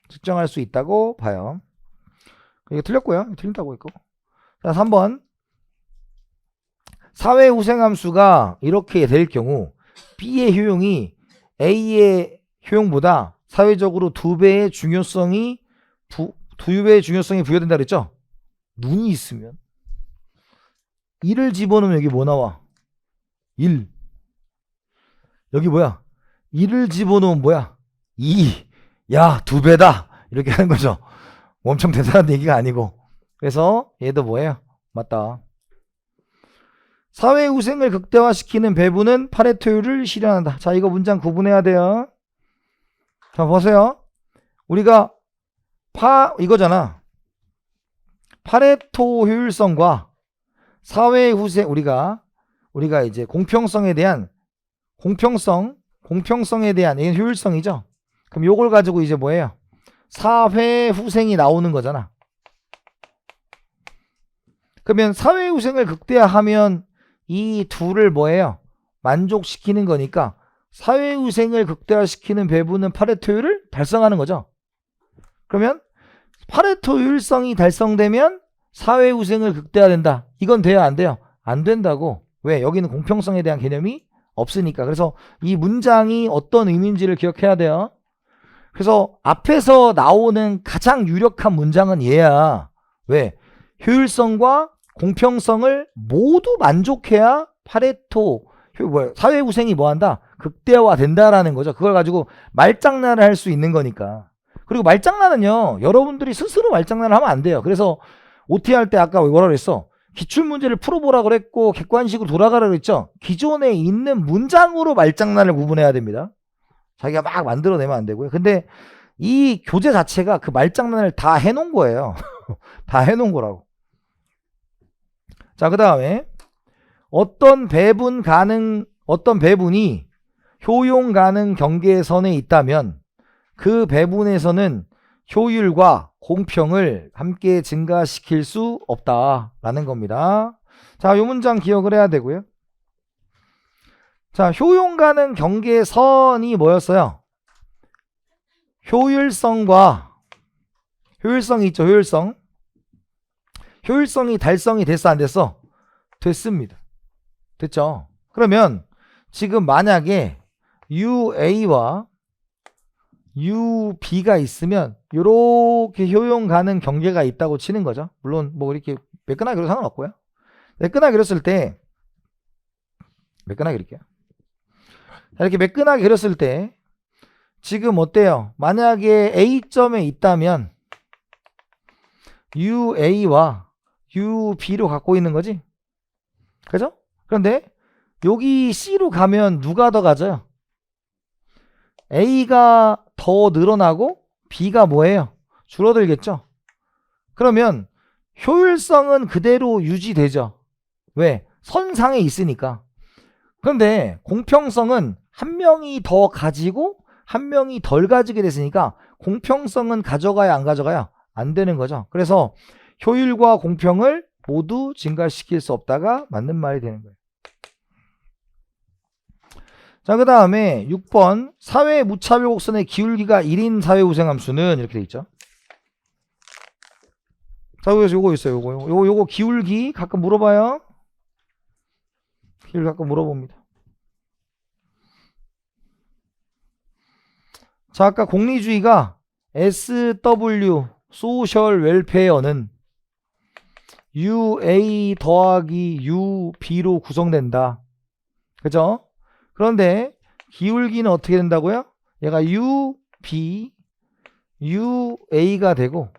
측정할 수 있다고 봐요. 이거 틀렸고요. 틀린다고 했고. 자, 3번. 사회후생함수가 이렇게 될 경우 B의 효용이 A의 효용보다 사회적으로 2배의 중요성이 부여된다 그랬죠? 눈이 있으면 1을 집어넣으면 여기 뭐 나와? 1. 여기 뭐야? 1을 집어넣으면 뭐야? 2. 야, 2배다. 이렇게 하는 거죠. 엄청 대단한 얘기가 아니고. 그래서 얘도 뭐예요? 맞다. 사회후생을 극대화시키는 배분은 파레토율을 실현한다. 자, 이거 문장 구분해야 돼요. 자, 보세요. 우리가 이거잖아. 파레토 효율성과 사회후생, 우리가 이제 공평성에 대한 이건 효율성이죠. 그럼 요걸 가지고 이제 뭐예요? 사회후생이 나오는 거잖아. 그러면 사회후생을 극대화하면 이 둘을 뭐예요? 만족시키는 거니까 사회후생을 극대화시키는 배분은 파레토율을 달성하는 거죠. 그러면 파레토 효율성이 달성되면 사회후생을 극대화된다. 이건 돼요, 안 돼요? 안 된다고. 왜? 여기는 공평성에 대한 개념이 없으니까. 그래서 이 문장이 어떤 의미인지를 기억해야 돼요. 그래서 앞에서 나오는 가장 유력한 문장은 얘야. 왜? 효율성과 공평성을 모두 만족해야 파레토 사회후생이 뭐한다? 극대화 된다라는 거죠. 그걸 가지고 말장난을 할 수 있는 거니까. 그리고 말장난은요, 여러분들이 스스로 말장난을 하면 안 돼요. 그래서 OT 할 때 아까 뭐라 그랬어? 기출문제를 풀어보라 그랬고 객관식으로 돌아가라 그랬죠. 기존에 있는 문장으로 말장난을 구분해야 됩니다. 자기가 막 만들어내면 안 되고요. 근데 이 교재 자체가 그 말장난을 다 해놓은 거예요. 다 해놓은 거라고. 자, 그 다음에 어떤 배분이 효용 가능 경계선에 있다면 그 배분에서는 효율과 공평을 함께 증가시킬 수 없다라는 겁니다. 자, 이 문장 기억을 해야 되고요. 자, 효용 가능 경계선이 뭐였어요? 효율성이 있죠, 효율성이 달성이 됐어, 안 됐어? 됐습니다. 됐죠? 그러면 지금 만약에 UA와 UB가 있으면 이렇게 효용 가능 경계가 있다고 치는 거죠. 물론 뭐 이렇게 매끈하게 그려도 상관없고요. 매끈하게 그렸을 때 매끈하게 그릴게요. 이렇게 매끈하게 그렸을 때 지금 어때요? 만약에 A점에 있다면 UA와 UB로 갖고 있는 거지? 그죠? 그런데 여기 C로 가면 누가 더 가져요? A가 더 늘어나고 B가 뭐예요? 줄어들겠죠? 그러면 효율성은 그대로 유지되죠. 왜? 선상에 있으니까. 그런데 공평성은 한 명이 더 가지고 한 명이 덜 가지게 됐으니까 공평성은 가져가야 안 가져가야 안 되는 거죠. 그래서 효율과 공평을 모두 증가시킬 수 없다가 맞는 말이 되는 거예요. 자, 그 다음에 6번 사회 무차별 곡선의 기울기가 1인 사회후생함수는 이렇게 돼 있죠. 자, 여기서 요거 있어요. 요거 기울기 가끔 물어봐요. 기울기 가끔 물어봅니다. 자, 아까 공리주의가 SW 소셜 웰페어는 UA 더하기 UB로 구성된다. 그죠? 그런데 기울기는 어떻게 된다고요? 얘가 UB, UA가 되고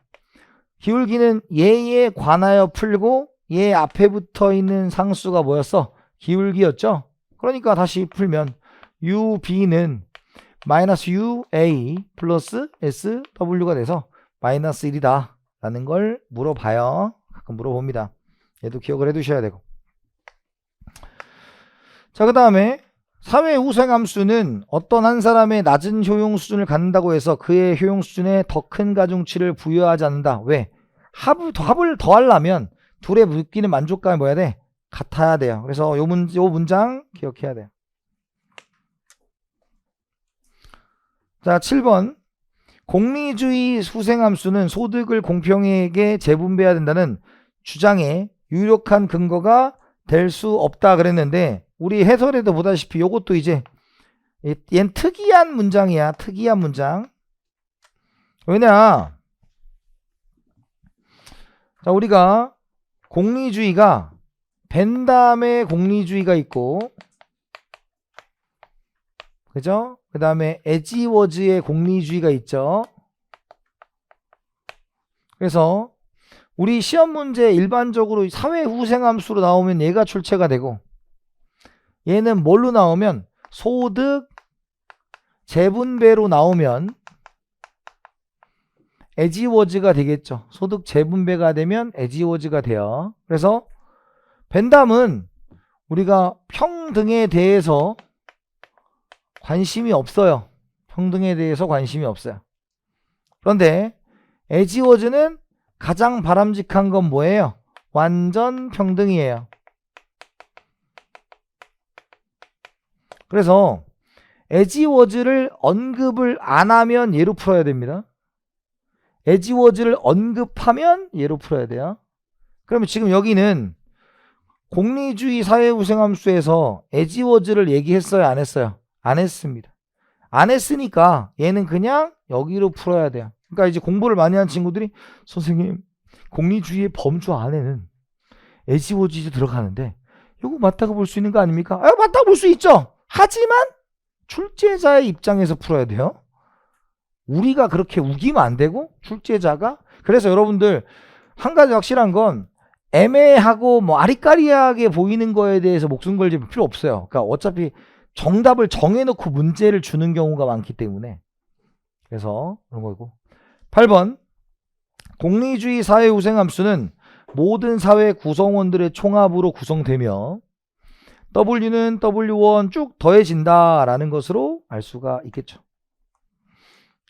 기울기는 얘에 관하여 풀고 얘 앞에 붙어 있는 상수가 뭐였어? 기울기였죠? 그러니까 다시 풀면 UB는 마이너스 UA 플러스 SW가 돼서 마이너스 1이다 라는 걸 물어봐요. 가끔 물어봅니다. 얘도 기억을 해 두셔야 되고. 자, 그 다음에 사회 후생함수는 어떤 한 사람의 낮은 효용 수준을 갖는다고 해서 그의 효용 수준에 더 큰 가중치를 부여하지 않는다. 왜? 합을 더하려면 둘의 묶이는 만족감이 뭐야 돼? 같아야 돼요. 그래서 요 문장 기억해야 돼요. 자, 7번. 공리주의 후생함수는 소득을 공평하게 재분배해야 된다는 주장에 유력한 근거가 될 수 없다 그랬는데, 우리 해설에도 보다시피 요것도 이제 얜 특이한 문장이야. 특이한 문장. 왜냐, 자, 우리가 공리주의가 벤담의 공리주의가 있고, 그죠? 그 다음에 에지워즈의 공리주의가 있죠. 그래서 우리 시험 문제 일반적으로 사회 후생함수로 나오면 얘가 출제가 되고, 얘는 뭘로 나오면 소득 재분배로 나오면 에지워즈가 되겠죠. 소득 재분배가 되면 에지워즈가 돼요. 그래서 벤담은 우리가 평등에 대해서 관심이 없어요. 평등에 대해서 관심이 없어요. 그런데 에지워즈는 가장 바람직한 건 뭐예요? 완전 평등이에요. 그래서 에지워즈를 언급을 안 하면 얘로 풀어야 됩니다. 에지워즈를 언급하면 얘로 풀어야 돼요. 그러면 지금 여기는 공리주의 사회후생함수에서 에지워즈를 얘기했어요? 안 했어요? 안 했습니다. 안 했으니까 얘는 그냥 여기로 풀어야 돼요. 그러니까 이제 공부를 많이 한 친구들이 선생님 공리주의의 범주 안에는 에지워즈 들어가는데 이거 맞다고 볼 수 있는 거 아닙니까? 맞다고 볼 수 있죠. 하지만 출제자의 입장에서 풀어야 돼요. 우리가 그렇게 우기면 안 되고 출제자가. 그래서 여러분들 한 가지 확실한 건 애매하고 뭐 아리까리하게 보이는 거에 대해서 목숨 걸지 필요 없어요. 그러니까 어차피 정답을 정해놓고 문제를 주는 경우가 많기 때문에. 그래서 그런 거고. 8번. 공리주의 사회 후생함수는 모든 사회 구성원들의 총합으로 구성되며 W는 W1 쭉 더해진다라는 것으로 알 수가 있겠죠.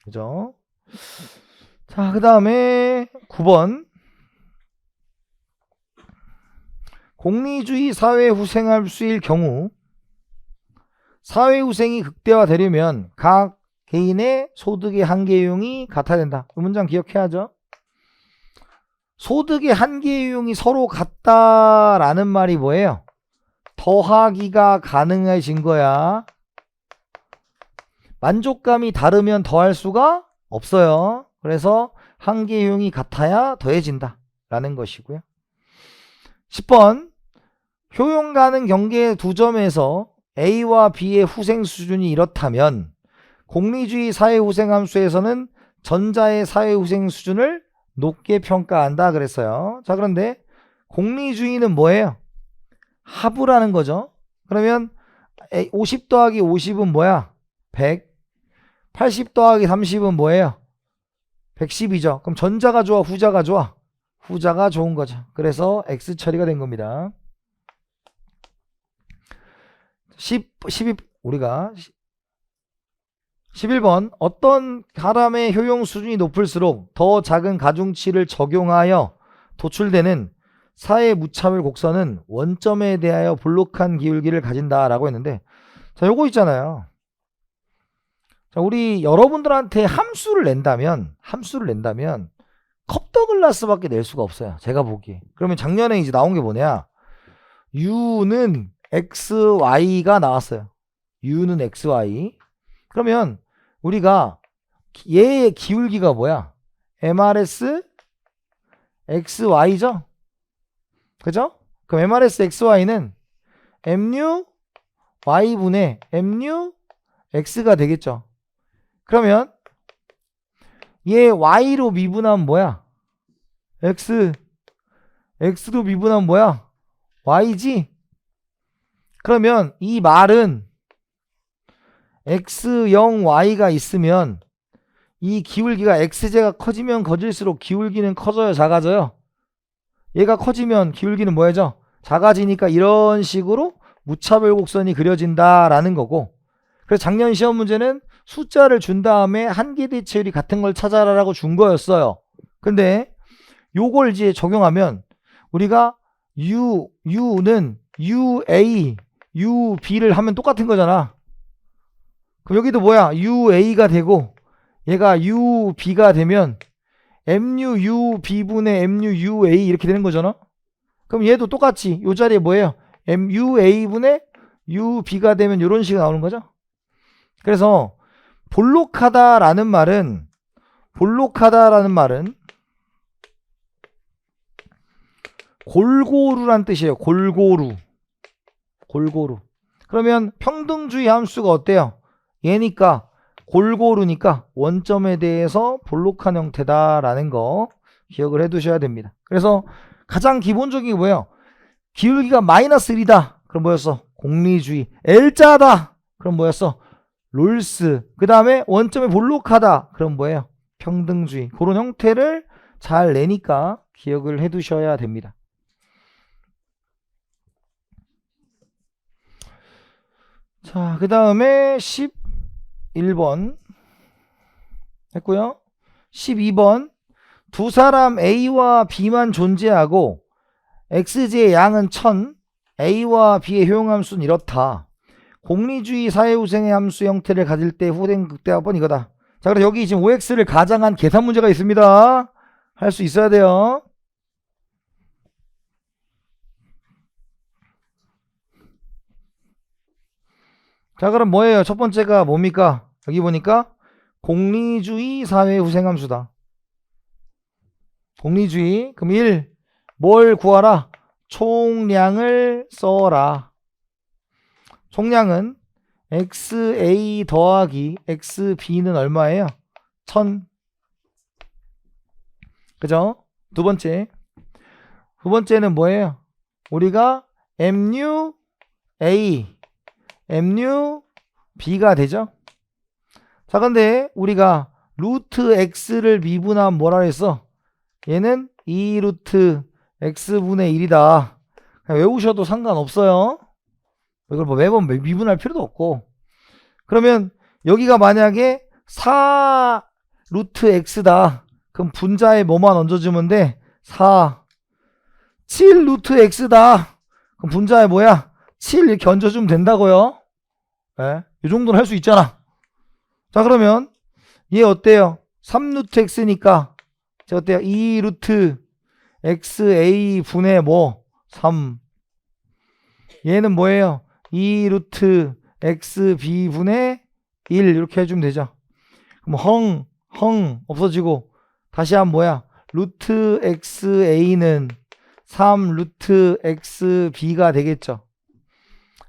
그죠? 자, 그 다음에 9번. 공리주의 사회 후생함수일 경우 사회후생이 극대화되려면 각 개인의 소득의 한계유형이 같아야 된다. 이 문장 기억해야죠. 소득의 한계유형이 서로 같다라는 말이 뭐예요? 더하기가 가능해진 거야. 만족감이 다르면 더할 수가 없어요. 그래서 한계유형이 같아야 더해진다 라는 것이고요. 10번. 효용 가능 경계 두 점에서 A와 B의 후생 수준이 이렇다면 공리주의 사회후생함수에서는 전자의 사회후생 수준을 높게 평가한다 그랬어요. 자, 그런데 공리주의는 뭐예요? 합을 하는 거죠. 그러면 50 더하기 50은 뭐야? 100. 80 더하기 30은 뭐예요? 110이죠. 그럼 전자가 좋아, 후자가 좋아? 후자가 좋은 거죠. 그래서 X 처리가 된 겁니다. 11번. 어떤 사람의 효용 수준이 높을수록 더 작은 가중치를 적용하여 도출되는 사회 무차별 곡선은 원점에 대하여 볼록한 기울기를 가진다라고 했는데, 자, 요거 있잖아요. 자, 우리 여러분들한테 함수를 낸다면 컵더글라스밖에 낼 수가 없어요. 제가 보기에. 그러면 작년에 이제 나온 게 뭐냐? U는 XY가 나왔어요. U는 XY. 그러면 우리가 얘의 기울기가 뭐야? MRS XY죠? 그죠? 그럼 MRS XY는 MU Y분의 MU X가 되겠죠. 그러면 얘 Y로 미분하면 뭐야? X도 미분하면 뭐야? Y지? 그러면 이 말은 X0Y가 있으면 이 기울기가 X제가 커지면 커질수록 기울기는 커져요, 작아져요? 얘가 커지면 기울기는 뭐야죠? 작아지니까 이런 식으로 무차별 곡선이 그려진다라는 거고, 그래서 작년 시험 문제는 숫자를 준 다음에 한계대체율이 같은 걸 찾아라라고 준 거였어요. 근데 요걸 이제 적용하면 우리가 U는 UA, UB를 하면 똑같은 거잖아. 그럼 여기도 뭐야? UA가 되고 얘가 UB가 되면 MUUB분의 MUUA 이렇게 되는 거잖아. 그럼 얘도 똑같이 이 자리에 뭐예요? MUA분의 UB가 되면 이런 식으로 나오는 거죠. 그래서 볼록하다라는 말은 골고루란 뜻이에요. 골고루. 그러면 평등주의 함수가 어때요? 얘니까 골고루니까 원점에 대해서 볼록한 형태다라는 거 기억을 해 두셔야 됩니다. 그래서 가장 기본적인 게 뭐예요? 기울기가 마이너스 1이다. 그럼 뭐였어? 공리주의. L자다. 그럼 뭐였어? 롤스. 그 다음에 원점에 볼록하다. 그럼 뭐예요? 평등주의. 그런 형태를 잘 내니까 기억을 해 두셔야 됩니다. 자, 그 다음에 11번 했고요. 12번 두 사람 A와 B만 존재하고 XG의 양은 1000, A와 B의 효용함수는 이렇다. 공리주의 사회후생의 함수 형태를 가질 때 후생 극대화번 이거다. 자, 그래서 여기 지금 OX를 가장한 계산 문제가 있습니다. 할 수 있어야 돼요. 자, 그럼 뭐예요? 첫 번째가 뭡니까? 여기 보니까 공리주의 사회후생함수다. 공리주의. 그럼 1. 뭘 구하라? 총량을 써라. 총량은 XA 더하기 XB는 얼마예요? 1000. 그죠? 두 번째는 뭐예요? 우리가 MUA, MUB가 되죠? 자, 근데 우리가 루트 X를 미분하면 뭐라 그랬어? 얘는 2 루트 X분의 1이다. 그냥 외우셔도 상관없어요. 이걸 뭐 매번 미분할 필요도 없고. 그러면 여기가 만약에 4 루트 X다. 그럼 분자에 뭐만 얹어주면 돼? 4. 7 루트 X다. 그럼 분자에 뭐야? 7 이렇게 얹어주면 된다고요. 네? 이 정도는 할 수 있잖아. 자, 그러면 얘 어때요? 3 루트 X니까 어때요? 2 루트 XA 분의 뭐? 3. 얘는 뭐예요? 2 루트 XB 분의 1 이렇게 해주면 되죠. 그럼 헝 없어지고 다시 하면 뭐야? 루트 XA는 3 루트 XB가 되겠죠.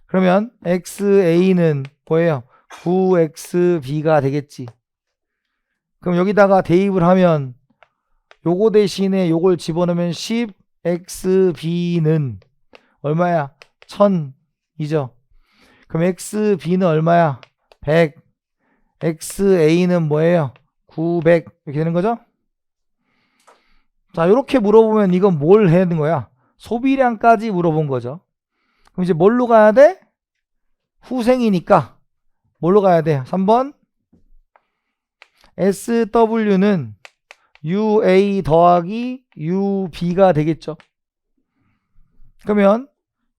그러면 XA는 뭐예요? 9XB가 되겠지. 그럼 여기다가 대입을 하면 요거 대신에 요걸 집어넣으면 10XB는 얼마야? 1000이죠. 그럼 XB는 얼마야? 100. XA는 뭐예요? 900. 이렇게 되는 거죠? 자, 이렇게 물어보면 이건 뭘 해야 되는 거야? 소비량까지 물어본 거죠. 그럼 이제 뭘로 가야 돼? 후생이니까 뭘로 가야 돼? 3번 SW는 UA 더하기 UB가 되겠죠. 그러면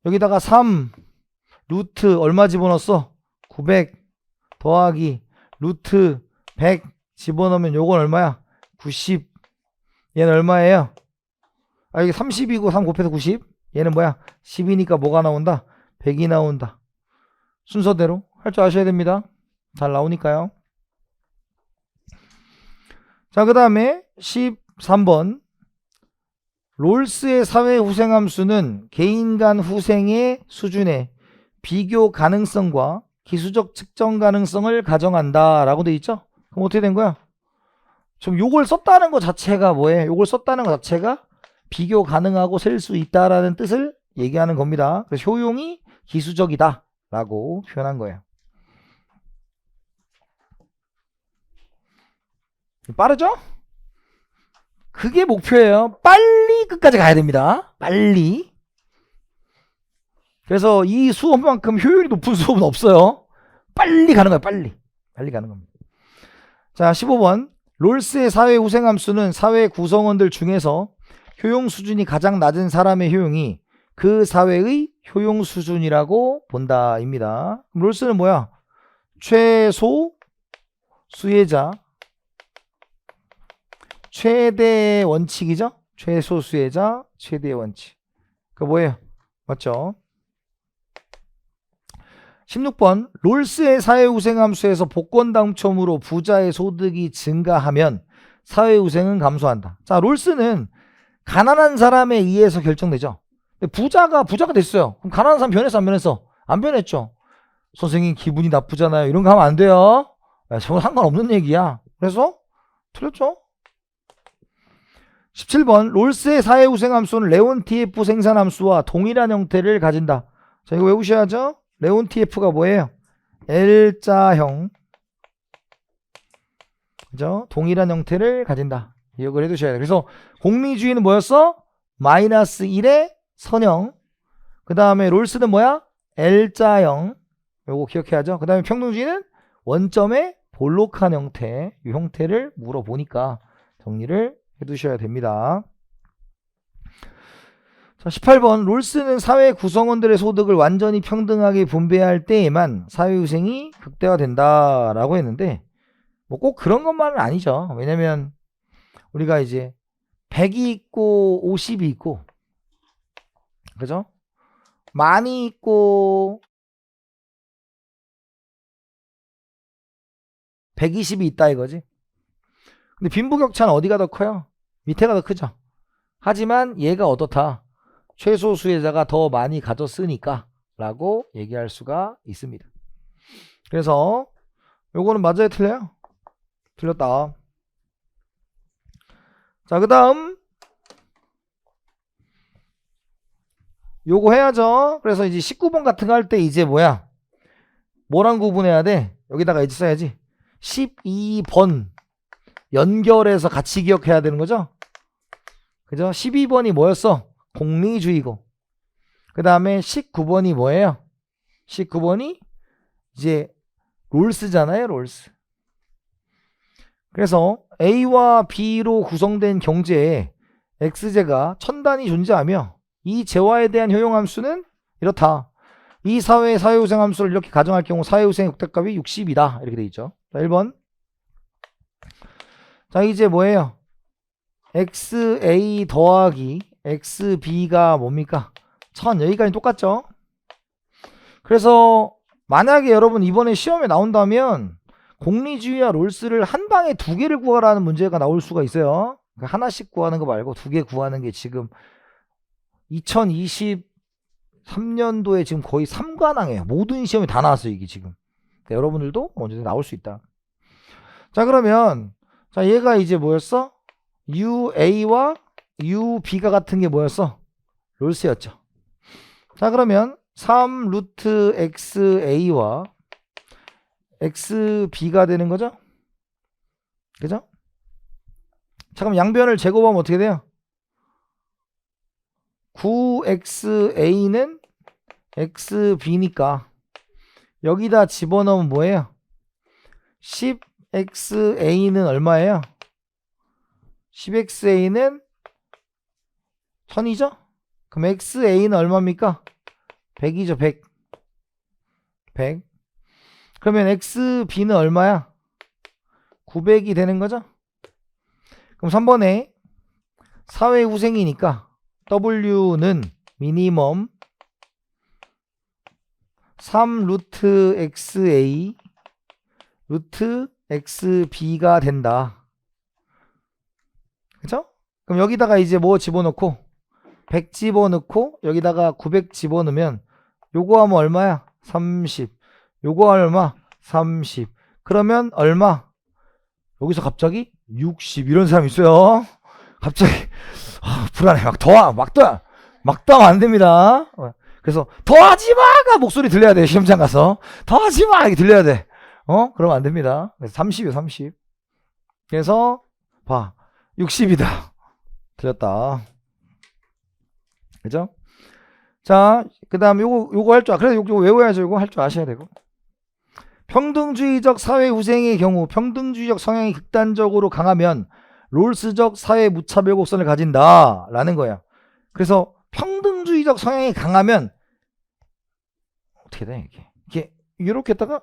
여기다가 3 루트 얼마 집어넣었어? 900 더하기 루트 100 집어넣으면 요건 얼마야? 90. 얘는 얼마예요? 아, 이게 30이고 3 곱해서 90. 얘는 뭐야? 10이니까 뭐가 나온다? 100이 나온다. 순서대로 할 줄 아셔야 됩니다. 잘 나오니까요. 자, 그 다음에 13번 롤스의 사회 후생함수는 개인 간 후생의 수준의 비교 가능성과 기수적 측정 가능성을 가정한다 라고 돼 있죠. 그럼 어떻게 된 거야? 좀 요걸 썼다는 것 자체가 뭐예요? 요걸 썼다는 것 자체가 비교 가능하고 셀 수 있다라는 뜻을 얘기하는 겁니다. 그래서 효용이 기수적이다 라고 표현한 거예요. 빠르죠? 그게 목표예요. 빨리 끝까지 가야 됩니다. 빨리. 그래서 이 수업만큼 효율이 높은 수업은 없어요. 빨리 가는 거야, 빨리. 빨리 가는 겁니다. 자, 15번. 롤스의 사회 우생함수는 사회 구성원들 중에서 효용 수준이 가장 낮은 사람의 효용이 그 사회의 효용 수준이라고 본다입니다. 롤스는 뭐야? 최소 수혜자, 최대 원칙이죠? 최소 수혜자, 최대 원칙. 그거 뭐예요? 맞죠? 16번. 롤스의 사회우생함수에서 복권당첨으로 부자의 소득이 증가하면 사회우생은 감소한다. 자, 롤스는 가난한 사람에 의해서 결정되죠. 부자가 됐어요. 그럼 가난한 사람 변했어, 안 변했어? 안 변했죠. 선생님 기분이 나쁘잖아요. 이런 거 하면 안 돼요. 저건 상관없는 얘기야. 그래서 틀렸죠. 17번. 롤스의 사회우생함수는 레온티에프 생산함수와 동일한 형태를 가진다. 자, 이거 외우셔야죠. 레온티에프가 뭐예요? L자형, 그죠? 동일한 형태를 가진다. 기억을 해두셔야 돼요. 그래서 공리주의는 뭐였어? 마이너스 1의 선형. 그 다음에 롤스는 뭐야? L자형. 요거 기억해야죠. 그 다음에 평등주의는 원점의 볼록한 형태. 이 형태를 물어보니까 정리를 해두셔야 됩니다. 자, 18번. 롤스는 사회 구성원들의 소득을 완전히 평등하게 분배할 때에만 사회후생이 극대화된다 라고 했는데 뭐 꼭 그런 것만은 아니죠. 왜냐면 우리가 이제 100이 있고 50이 있고, 그죠? 많이 있고 120이 있다 이거지. 근데 빈부격차는 어디가 더 커요? 밑에가 더 크죠. 하지만 얘가 어떻다? 최소 수혜자가 더 많이 가졌으니까 라고 얘기할 수가 있습니다. 그래서 요거는 맞아요, 틀려요? 틀렸다. 자, 그 다음 요거 해야죠. 그래서 이제 19번 같은 거 할 때 이제 뭐야? 뭐랑 구분해야 돼? 여기다가 이제 써야지. 12번 연결해서 같이 기억해야 되는 거죠? 그죠? 12번이 뭐였어? 공리주의고. 그 다음에 19번이 뭐예요? 19번이 이제 롤스잖아요, 롤스. 그래서 A와 B로 구성된 경제에 X제가 천단이 존재하며 이 재화에 대한 효용함수는 이렇다. 이 사회의 사회우생함수를 이렇게 가정할 경우 사회우생의 극대값이 60이다. 이렇게 돼 있죠. 자, 1번. 자, 이제 뭐예요? XA 더하기 XB가 뭡니까? 1000. 여기까지 똑같죠? 그래서 만약에 여러분 이번에 시험에 나온다면 공리주의와 롤스를 한 방에 두 개를 구하라는 문제가 나올 수가 있어요. 그러니까 하나씩 구하는 거 말고 두 개 구하는 게 지금 2023년도에 지금 거의 3관왕이에요. 모든 시험이 다 나왔어요, 이게 지금. 그러니까 여러분들도 언제든 나올 수 있다. 자, 그러면 자, 얘가 이제 뭐였어? UA와 UB가 같은 게 뭐였어? 롤스였죠. 자, 그러면 3 루트 XA와 XB가 되는 거죠? 그죠? 자, 그럼 양변을 제곱하면 어떻게 돼요? 9XA는 XB니까 여기다 집어넣으면 뭐예요? 10XA는 얼마예요? 10XA는 1000이죠? 그럼 XA는 얼마입니까? 100이죠, 100. 100. 그러면 XB는 얼마야? 900이 되는 거죠? 그럼 3번에 사회후생이니까 W는 미니멈 3 루트 XA 루트 XB가 된다. 그쵸? 그럼 여기다가 이제 뭐 집어넣고 100 집어넣고 여기다가 900 집어넣으면 요거 하면 얼마야? 30. 요거 얼마? 30. 그러면 얼마? 여기서 갑자기 60. 이런 사람 있어요. 갑자기 불안해. 막 더하면 안 됩니다. 그래서 더하지 마가 목소리 들려야 돼. 시험장 가서 더하지 마 이렇게 들려야 돼. 그러면 안 됩니다. 그래서 30이요, 30. 그래서 봐, 60이다. 틀렸다. 그죠? 자, 그 다음 요거 할 줄, 그래서 요거 외워야죠. 요거 할 줄 아셔야 되고. 평등주의적 사회 후생의 경우 평등주의적 성향이 극단적으로 강하면 롤스적 사회 무차별 곡선을 가진다 라는 거예요. 그래서 평등주의적 성향이 강하면 어떻게 돼 이게 이렇게 했다가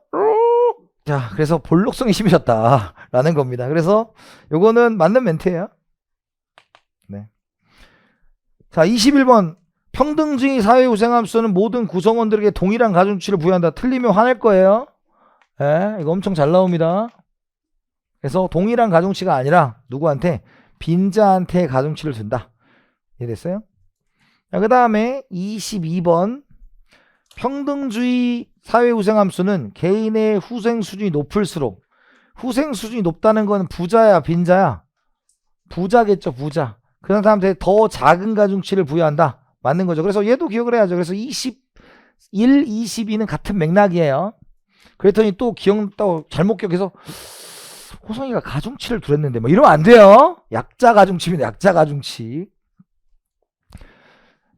자, 그래서 볼록성이 심해졌다 라는 겁니다. 그래서 요거는 맞는 멘트예요. 네. 자, 21번 평등주의 사회 후생함수는 모든 구성원들에게 동일한 가중치를 부여한다. 틀리면 화낼 거예요. 예, 이거 엄청 잘 나옵니다. 그래서 동일한 가중치가 아니라 누구한테? 빈자한테 가중치를 준다. 이해됐어요? 그 다음에 22번 평등주의 사회후생함수는 개인의 후생 수준이 높을수록, 후생 수준이 높다는 건 부자야 빈자야? 부자겠죠. 부자. 그런 사람한테 더 작은 가중치를 부여한다. 맞는 거죠. 그래서 얘도 기억을 해야죠. 그래서 21, 22는 같은 맥락이에요. 그랬더니 또 기억났다고 잘못 기억해서 호성이가 가중치를 두랬는데 뭐 이러면 안 돼요. 약자 가중치입니다. 약자 가중치.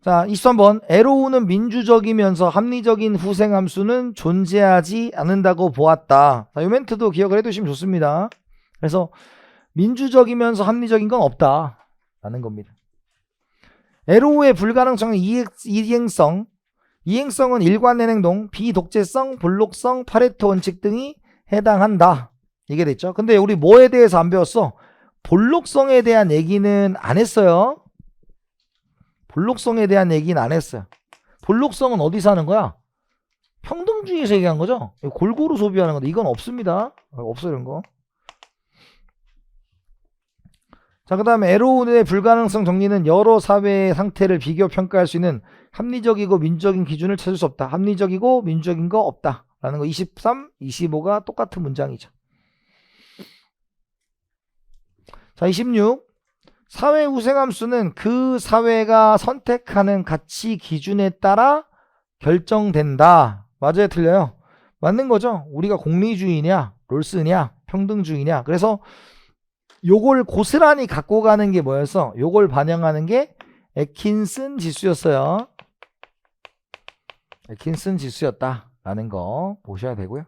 자, 23번 에로우는 민주적이면서 합리적인 후생함수는 존재하지 않는다고 보았다. 자, 이 멘트도 기억을 해두시면 좋습니다. 그래서 민주적이면서 합리적인 건 없다 라는 겁니다. 에로우의 불가능성은 이행성, 이행성은 일관된 행동, 비독재성, 볼록성, 파레토 원칙 등이 해당한다. 이게 됐죠. 근데 우리 뭐에 대해서 안 배웠어? 볼록성에 대한 얘기는 안 했어요. 볼록성에 대한 얘기는 안 했어요. 볼록성은 어디서 하는 거야? 평등주의에서 얘기한 거죠. 골고루 소비하는 건데 이건 없습니다. 없어 이런 거. 자, 그 다음에 에로우의 불가능성 정리는 여러 사회의 상태를 비교 평가할 수 있는 합리적이고 민주적인 기준을 찾을 수 없다. 합리적이고 민주적인 거 없다 라는 거. 23, 25가 똑같은 문장이죠. 자, 26 사회 후생함수는 그 사회가 선택하는 가치 기준에 따라 결정된다. 맞아요? 틀려요? 맞는 거죠. 우리가 공리주의냐 롤스냐 평등주의냐. 그래서 요걸 고스란히 갖고 가는 게 뭐였어? 요걸 반영하는 게 애킨슨 지수였어요. 애킨슨 지수였다라는 거 보셔야 되고요.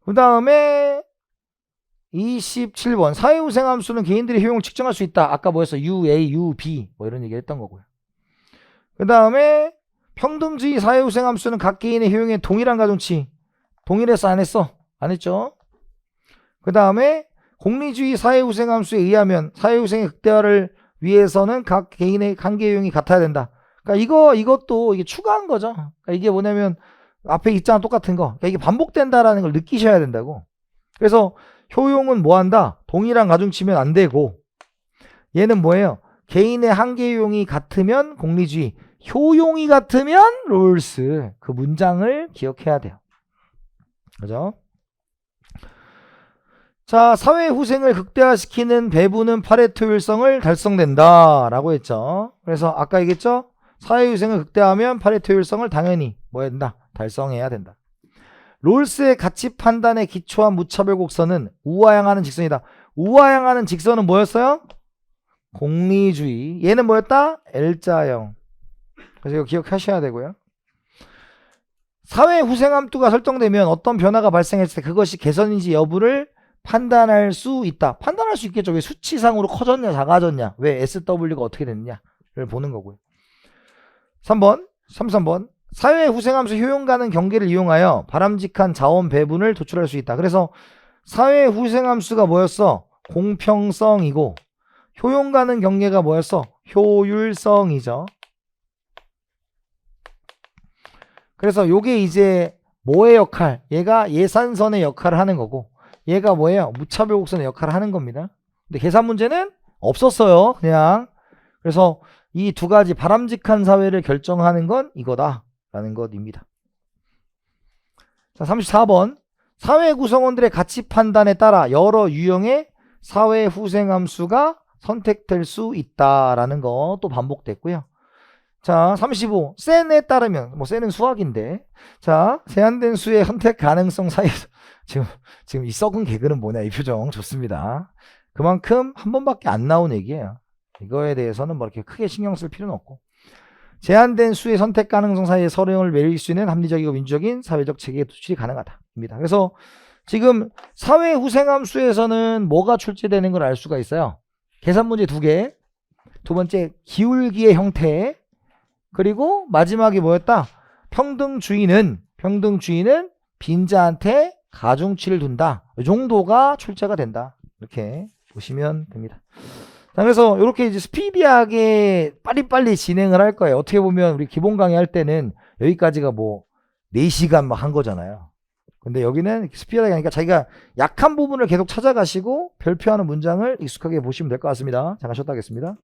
그 다음에 27번 사회후생함수는 개인들의 효용을 측정할 수 있다. 아까 뭐였어? UA, UB 뭐 이런 얘기 했던 거고요. 그 다음에 평등주의 사회후생함수는 각 개인의 효용에 동일한 가중치. 동일했어? 안 했어? 안 했죠. 그 다음에 공리주의 사회후생함수에 의하면 사회후생의 극대화를 위해서는 각 개인의 한계 효용이 같아야 된다. 그러니까 이것도 이게 추가한 거죠. 그러니까 이게 뭐냐면 앞에 있잖아 똑같은 거. 그러니까 이게 반복된다라는 걸 느끼셔야 된다고. 그래서 효용은 뭐 한다? 동일한 가중치면 안 되고, 얘는 뭐예요? 개인의 한계 효용이 같으면 공리주의, 효용이 같으면 롤스. 그 문장을 기억해야 돼요. 그죠? 자, 사회 후생을 극대화시키는 배분은 파레토 효율성을 달성된다 라고 했죠. 그래서 아까 얘기했죠? 사회 후생을 극대화하면 파레토 효율성을 당연히 뭐 해야 된다? 달성해야 된다. 롤스의 가치 판단에 기초한 무차별 곡선은 우하향하는 직선이다. 우하향하는 직선은 뭐였어요? 공리주의. 얘는 뭐였다? L자형. 그래서 이거 기억하셔야 되고요. 사회 후생함수가 설정되면 어떤 변화가 발생했을 때 그것이 개선인지 여부를 판단할 수 있다. 판단할 수 있겠죠. 왜 수치상으로 커졌냐 작아졌냐, 왜 SW가 어떻게 됐느냐를 보는 거고요. 33번 사회 후생함수 효용 가능 경계를 이용하여 바람직한 자원 배분을 도출할 수 있다. 그래서 사회 후생함수가 뭐였어? 공평성이고, 효용 가능 경계가 뭐였어? 효율성이죠. 그래서 요게 이제 뭐의 역할? 얘가 예산선의 역할을 하는 거고, 얘가 뭐예요? 무차별 곡선의 역할을 하는 겁니다. 근데 계산 문제는 없었어요. 그냥. 그래서 이 두 가지 바람직한 사회를 결정하는 건 이거다 라는 것입니다. 자, 34번 사회 구성원들의 가치 판단에 따라 여러 유형의 사회 후생함수가 선택될 수 있다라는 거 또 반복됐고요. 자, 35 센에 따르면, 뭐 센은 수학인데, 자, 제한된 수의 선택 가능성 사이에서 지금 이 썩은 개그는 뭐냐, 이 표정 좋습니다. 그만큼 한 번밖에 안 나온 얘기예요. 이거에 대해서는 뭐 이렇게 크게 신경 쓸 필요는 없고. 제한된 수의 선택 가능성 사이의 서령을 매릴 수 있는 합리적이고 민주적인 사회적 체계의 도출이 가능하다. 입니다. 그래서 지금 사회 후생함수에서는 뭐가 출제되는 걸 알 수가 있어요. 계산 문제 2개, 두 번째 기울기의 형태, 그리고 마지막이 뭐였다? 평등주의는 빈자한테 가중치를 둔다. 이 정도가 출제가 된다. 이렇게 보시면 됩니다. 자, 그래서 이렇게 이제 스피디하게 빨리빨리 진행을 할 거예요. 어떻게 보면 우리 기본 강의 할 때는 여기까지가 뭐 4시간 막 한 거잖아요. 근데 여기는 스피디하게 하니까 자기가 약한 부분을 계속 찾아가시고 별표하는 문장을 익숙하게 보시면 될 것 같습니다. 잠깐 쉬었다 하겠습니다.